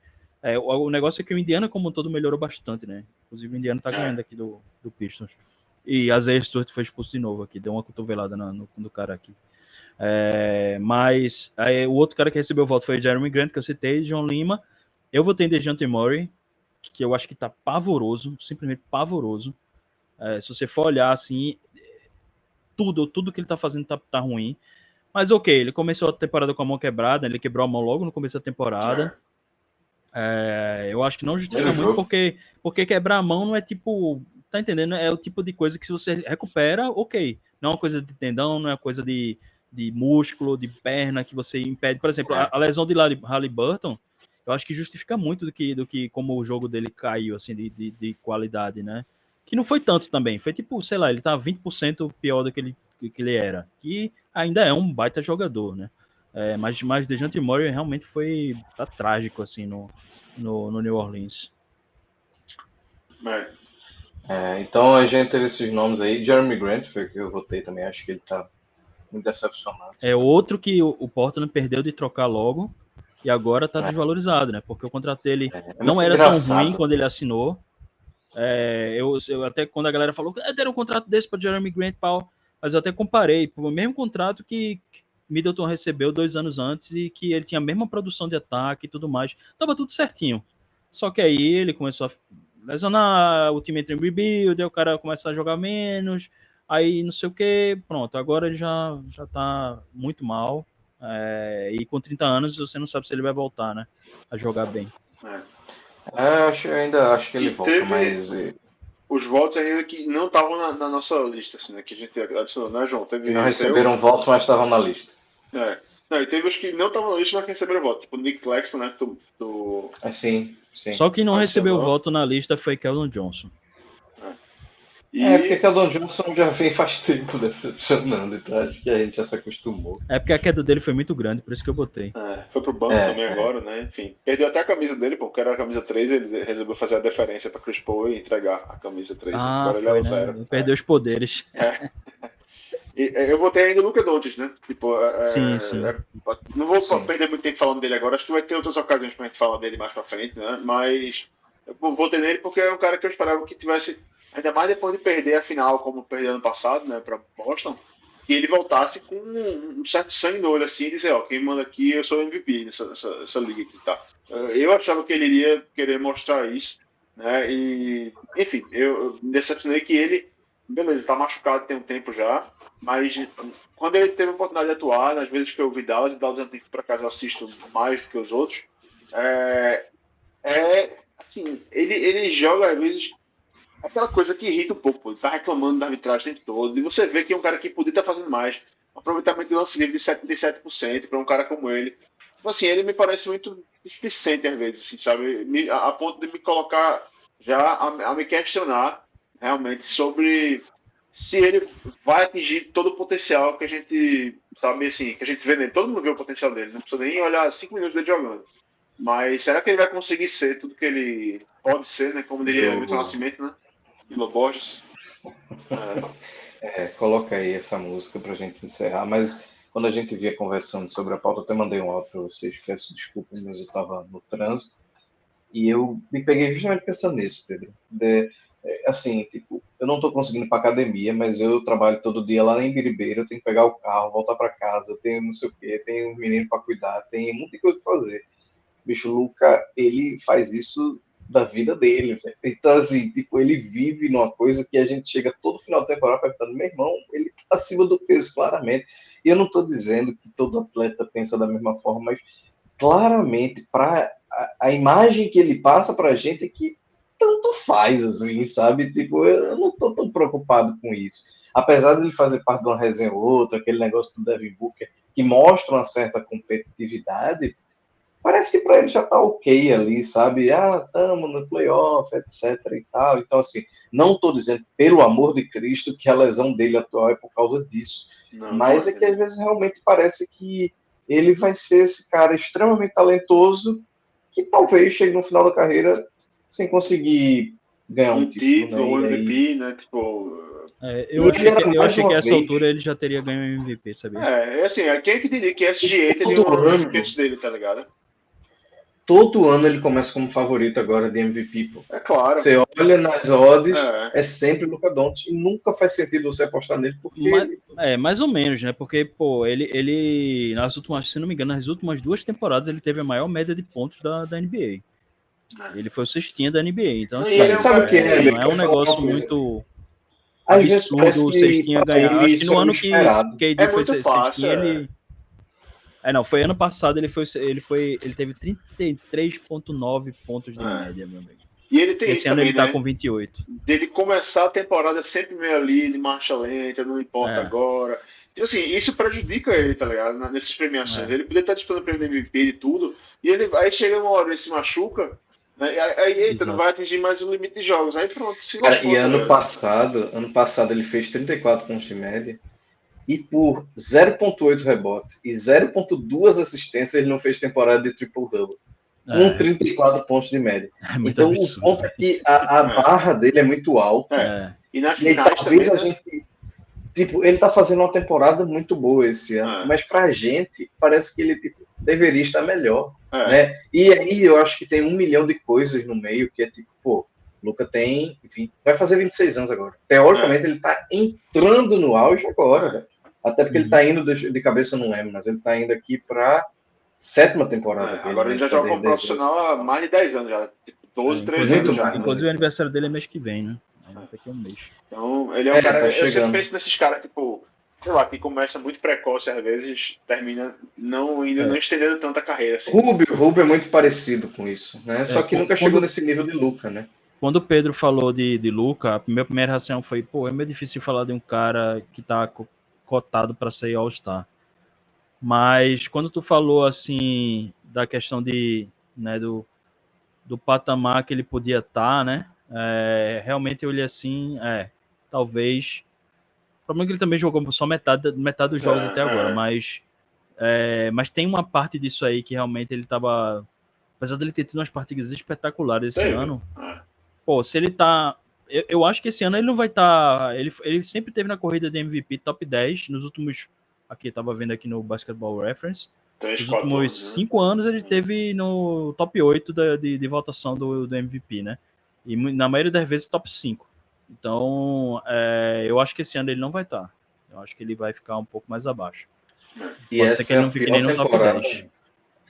O negócio é que o Indiana, como um todo, melhorou bastante, né? Inclusive, o Indiana tá ganhando aqui do Pistons. E a Isaiah Stewart foi expulso de novo aqui, deu uma cotovelada no cara aqui. Mas o outro cara que recebeu o voto foi o Jeremy Grant, que eu citei, John Lima. Eu votei em DeJounte Murray, que eu acho que tá pavoroso, simplesmente pavoroso. Se você for olhar assim, tudo que ele tá fazendo tá ruim. Mas ok, ele começou a temporada com a mão quebrada, ele quebrou a mão logo no começo da temporada. Eu acho que não justifica muito, porque quebrar a mão não é tipo... Tá entendendo? É o tipo de coisa que se você recupera, ok. Não é uma coisa de tendão, não é uma coisa de músculo, de perna, que você impede. Por exemplo, a lesão de Halliburton, eu acho que justifica muito do que como o jogo dele caiu, assim, de qualidade, né? Que não foi tanto também. Foi tipo, sei lá, ele tá 20% pior do que ele era. Que ainda é um baita jogador, né? Mas DeJounte Murray realmente tá trágico, assim, no New Orleans. Então a gente teve esses nomes aí. Jeremy Grant foi o que eu votei também. Acho que ele tá muito decepcionante. Outro que o Portland perdeu de trocar logo e agora tá desvalorizado, né? Porque o contrato dele não era tão ruim quando ele assinou. Eu até quando a galera falou que deram um contrato desse para Jeremy Grant, mas eu até comparei o mesmo contrato que Middleton recebeu 2 anos antes e que ele tinha a mesma produção de ataque e tudo mais. Tava tudo certinho. Só que aí ele começou a lesionar, o time entra em rebuild, aí o cara começa a jogar menos, aí não sei o que, pronto, agora ele já tá muito mal, e com 30 anos você não sabe se ele vai voltar, né, a jogar bem. Ainda acho que ele volta, mas... Os votos ainda que não estavam na nossa lista, assim, né, que a gente adicionou, né, João? Que não receberam voto, mas estavam na lista. Não, e teve os que não estavam na lista, mas que receberam voto, tipo o Nick Claxton, né, sim. Só que não recebeu voto na lista foi Keldon Johnson. Porque Keldon Johnson já vem faz tempo decepcionando, então acho que a gente já se acostumou. Porque a queda dele foi muito grande, por isso que eu botei. Foi pro banco também agora, né? Enfim, perdeu até a camisa dele, porque era a camisa 3, ele resolveu fazer a deferência pra Chris Paul e entregar a camisa 3. Agora ele é o 0. Perdeu os poderes. Eu botei ainda o Luka Doncic, né? Tipo, sim. Não vou perder muito tempo falando dele agora, acho que vai ter outras ocasiões pra gente falar dele mais pra frente, né? Mas eu votei nele porque é um cara que eu esperava que tivesse, ainda mais depois de perder a final, como perdeu ano passado, né, pra Boston, que ele voltasse com um certo sangue no olho, assim, e dizer, quem manda aqui, eu sou MVP nessa liga aqui, tá? Eu achava que ele iria querer mostrar isso, né? E, enfim, eu me decepcionei que ele, beleza, tá machucado tem um tempo já, mas quando ele teve a oportunidade de atuar, nas vezes que eu vi Dallas antigo por acaso eu assisto mais do que os outros, assim, ele joga às vezes aquela coisa que irrita um pouco, pô. Ele tá reclamando da arbitragem o tempo todo, e você vê que é um cara que podia estar fazendo mais, um aproveitamento de lance livre de 77% para um cara como ele. Então, assim, ele me parece muito displicente às vezes, assim, sabe? A ponto de me colocar já a me questionar realmente sobre se ele vai atingir todo o potencial que a gente sabe, assim, que a gente vê nele. Todo mundo vê o potencial dele, não precisa nem olhar 5 minutos dele jogando. Mas será que ele vai conseguir ser tudo que ele pode ser, né? Como diria Milton Nascimento, né? Vila Borges. Coloca aí essa música pra gente encerrar, mas quando a gente via conversando sobre a pauta, eu até mandei um áudio para vocês, peço desculpa, mas eu estava no trânsito, e eu me peguei justamente pensando nisso, Pedro. Assim, tipo, eu não estou conseguindo ir para academia, mas eu trabalho todo dia lá em Biribeira, eu tenho que pegar o carro, voltar para casa, tenho não sei o quê, tenho um menino para cuidar, tem muita coisa para fazer. Bicho, o Luca, ele faz isso da vida dele, velho. Então, assim, tipo, ele vive numa coisa que a gente chega todo final de temporada perguntando, meu irmão, ele tá acima do peso, claramente. E eu não tô dizendo que todo atleta pensa da mesma forma, mas claramente, para a imagem que ele passa pra gente é que tanto faz, assim, sabe? Tipo, eu não tô tão preocupado com isso. Apesar de ele fazer parte de uma resenha ou outra, aquele negócio do Devin Booker, que mostra uma certa competitividade, parece que para ele já tá ok ali, sabe? Ah, estamos no playoff, etc e tal. Então, assim, não estou dizendo, pelo amor de Cristo, que a lesão dele atual é por causa disso. Não, Mas não é que às vezes realmente parece que ele vai ser esse cara extremamente talentoso que talvez chegue no final da carreira sem conseguir ganhar um um título, título, né? um E aí... MVP, né? Tipo, Eu E ele achei era eu mais achei que uma a essa vez, altura ele já teria ganho o MVP, sabia? é assim, quem é que diria que SGA teria todo um MVP ano, antes dele, tá ligado? todo ano ele começa como favorito agora de MVP, pô. É claro. Você olha nas odds, É. é sempre o Luka Doncic e nunca faz sentido você apostar nele porque Mas, mais ou menos, né? Porque, pô, ele nas últimas, se não me engano, nas últimas 2 temporadas ele teve a maior média de pontos da NBA. Ele foi o cestinha da NBA. Então, Não, assim, e ele é um sabe o cara. que é? não é Deixa eu um falar uma negócio coisa. muito Às vezes absurdo parece o que cestinha para ganhar. ele Acho que isso no era o ano que esperado. KD É foi muito fácil. cestinha, ele. Não, foi ano passado, ele teve 33,9 pontos de É. média, meu amigo. E ele tem Esse isso ano também, ele tá né? com 28. Dele começar a temporada sempre meio ali, de marcha lenta, não importa É, agora. Então, assim, isso prejudica ele, tá ligado? Nessas premiações. é, Ele poderia estar disputando o prêmio de MVP e tudo, e ele aí chega uma hora ele se machuca, né? Aí eita, não exato. vai atingir mais o limite de jogos. Aí pronto, se Cara, e lascou, tá ligado? ano passado ele fez 34 pontos de média e por 0,8 rebote e 0,2 assistências ele não fez temporada de triple-double. Com É, 34 pontos de média. é muito Então o absurdo, ponto é velho. que a barra dele é muito alta É. É, E nas e aí finais talvez também, a né? gente... Tipo, ele tá fazendo uma temporada muito boa esse ano, É. mas pra gente parece que ele tipo, deveria estar melhor, É. né? E aí eu acho que tem 1 milhão de coisas no meio que é tipo, pô, o Luka tem, enfim, vai fazer 26 anos agora. Teoricamente ele tá entrando no auge agora, né? Até porque ele uhum. tá indo de cabeça, eu não lembro, mas ele tá indo aqui pra 7ª temporada dele, Agora né? ele Ele já tá joga como desde 18. profissional há mais de 10 anos já. Tipo, 12, 13 Muito anos bom, já. né? Inclusive o aniversário dele é mês que vem, né? Daqui a um mês. Então, ele é um Tá cara. Eu sempre chegando. penso nesses caras, tipo, sei lá, que começa muito precoce, às vezes termina ainda não É, estendendo tanto a carreira assim. Rubio é muito parecido com isso, né? Só que nunca chegou quando, nesse nível de Luka, né? quando o Pedro falou de Luka, a minha primeira reação foi, pô, é meio difícil falar de um cara que tá cotado para ser All-Star. Mas quando tu falou, assim, da questão né, do patamar que ele podia estar, né? Realmente eu olhei assim, talvez. O problema é que ele também jogou só metade dos jogos até agora, mas tem uma parte disso aí que realmente ele tava. Apesar dele ter tido umas partidas espetaculares esse Teve. ano, pô, se ele tá. Eu acho que esse ano ele não vai estar. Ele sempre teve na corrida de MVP top 10 nos últimos. Aqui, tava vendo aqui no Basketball Reference. 3, Nos 4 últimos anos, né? 5 anos ele teve no top 8 de votação do MVP, né? E na maioria das vezes top 5. Então, eu acho que esse ano ele não vai estar. Eu acho que ele vai ficar um pouco mais abaixo. E Pode ser essa que é ele a não fique pior nem no top temporada. 10.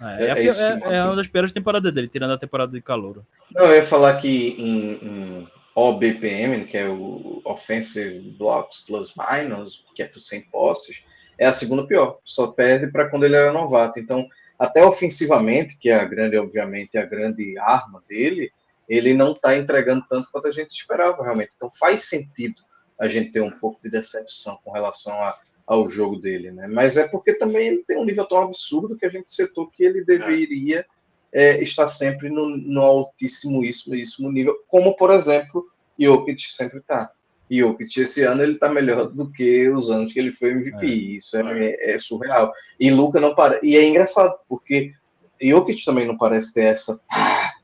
É isso que É uma das piores temporadas dele, tirando a temporada de calouro. Não, eu ia falar que em OBPM, que é o Offensive Blocks Plus Minus, que é por 100 posses, é a segunda pior. Só perde para quando ele era novato. Então, até ofensivamente, que é a grande, obviamente, a grande arma dele, ele não está entregando tanto quanto a gente esperava, realmente. Então, faz sentido a gente ter um pouco de decepção com relação ao jogo dele, né? Mas é porque também ele tem um nível tão absurdo que a gente citou que ele deveria está sempre no altíssimo nível, como, por exemplo, Jokic sempre está. Jokic, esse ano, ele está melhor do que os anos que ele foi MVP. Isso é surreal. E Luka não parece... E é engraçado, porque Jokic também não parece ter essa...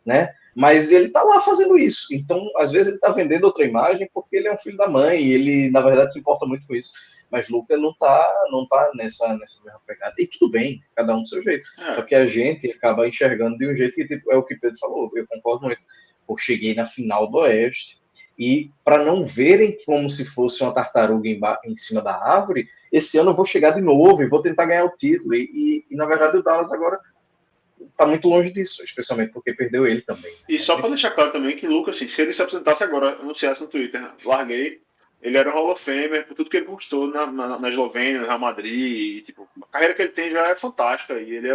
né? Mas ele está lá fazendo isso. Então, às vezes, ele está vendendo outra imagem porque ele é um filho da mãe e ele, na verdade, se importa muito com isso. Mas Luka não tá nessa mesma pegada. E tudo bem, cada um do seu jeito. Só que a gente acaba enxergando de um jeito que tipo, é o que Pedro falou, eu concordo muito. Eu cheguei na final do Oeste e para não verem como se fosse uma tartaruga em cima da árvore, esse ano eu vou chegar de novo e vou tentar ganhar o título. E na verdade o Dallas agora tá muito longe disso, especialmente porque perdeu ele também. E só para deixar claro também que Lucas, assim, se ele se apresentasse agora, anunciasse no Twitter, larguei, ele era um Hall of Famer por tudo que ele conquistou na Eslovênia, no Real Madrid, e, tipo, a carreira que ele tem já é fantástica, e ele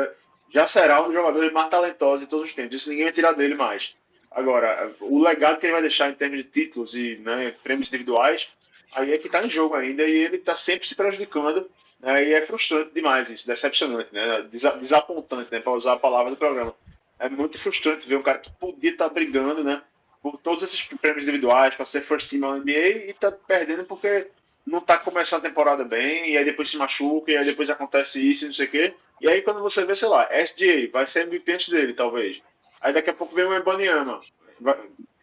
já será um dos jogadores mais talentosos de todos os tempos, isso ninguém vai tirar dele mais. Agora, o legado que ele vai deixar em termos de títulos e, né, prêmios individuais, aí é que está em jogo ainda, e ele está sempre se prejudicando, né, e é frustrante demais isso, decepcionante, né, desapontante, né, para usar a palavra do programa. É muito frustrante ver um cara que podia estar brigando, né, por todos esses prêmios individuais, para ser first team na NBA, e tá perdendo porque não tá começando a temporada bem, e aí depois se machuca, e aí depois acontece isso e não sei o quê. E aí quando você vê, sei lá, SGA, vai ser MVP antes dele, talvez. Aí daqui a pouco vem o Embanyama,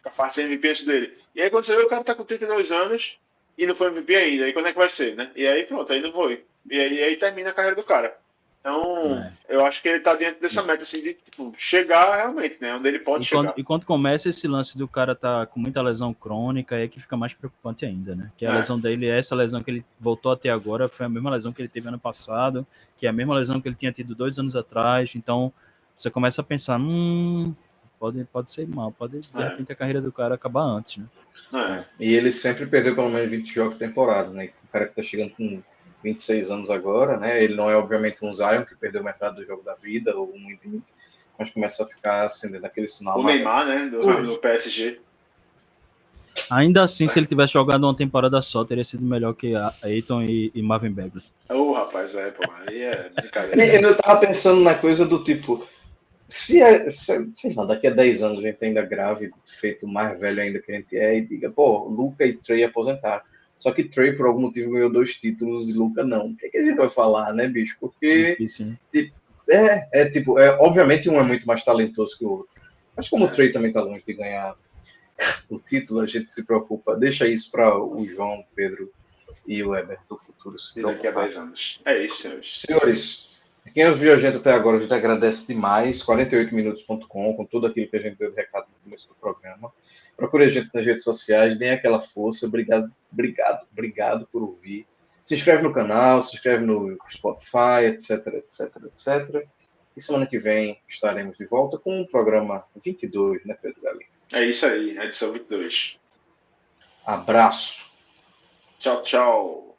capaz de ser MVP antes dele. E aí quando você vê, o cara tá com 32 anos e não foi MVP ainda. Aí quando é que vai ser, né? E aí pronto, aí não foi. E aí termina a carreira do cara. Então, eu acho que ele tá dentro dessa meta, assim, de tipo, chegar realmente, né? Onde ele pode chegar. E quando começa esse lance do cara tá com muita lesão crônica, é que fica mais preocupante ainda, né? Que a lesão dele, essa lesão que ele voltou a ter agora, foi a mesma lesão que ele teve ano passado, que é a mesma lesão que ele tinha tido 2 anos atrás. Então, você começa a pensar, pode ser mal, pode de repente a carreira do cara acabar antes, né? E ele sempre perdeu pelo menos 20 jogos por temporada, né? O cara que tá chegando com 26 anos agora, né? Ele não é obviamente um Zion que perdeu metade do jogo da vida, ou 1 em 20, mas começa a ficar acendendo aquele sinal. O Neymar, né? Do PSG. Ainda assim, se ele tivesse jogado uma temporada só, teria sido melhor que Ayton e Marvin Bagley. Rapaz, pô, aí é brincadeira. Eu tava pensando na coisa do tipo, sei lá, daqui a 10 anos a gente ainda grave, feito mais velho ainda que a gente é, e diga, pô, Luka e Trey aposentaram. Só que Trey, por algum motivo, ganhou 2 títulos e Luka não. O que a gente vai falar, né, bicho? Porque, difícil, né? Tipo, obviamente um é muito mais talentoso que o outro. Mas como o Trey também tá longe de ganhar o título, a gente se preocupa. Deixa isso para o João, Pedro e o Weber do futuro. E daqui a 10 anos. É isso, senhores. Senhores, quem ouviu a gente até agora, a gente agradece demais. 48minutos.com, com tudo aquilo que a gente deu de recado no começo do programa. Procure a gente nas redes sociais, deem aquela força. Obrigado por ouvir. Se inscreve no canal, se inscreve no Spotify, etc. E semana que vem estaremos de volta com o programa 22, né, Pedro Galinho? É isso aí, edição 22. Abraço. Tchau, tchau.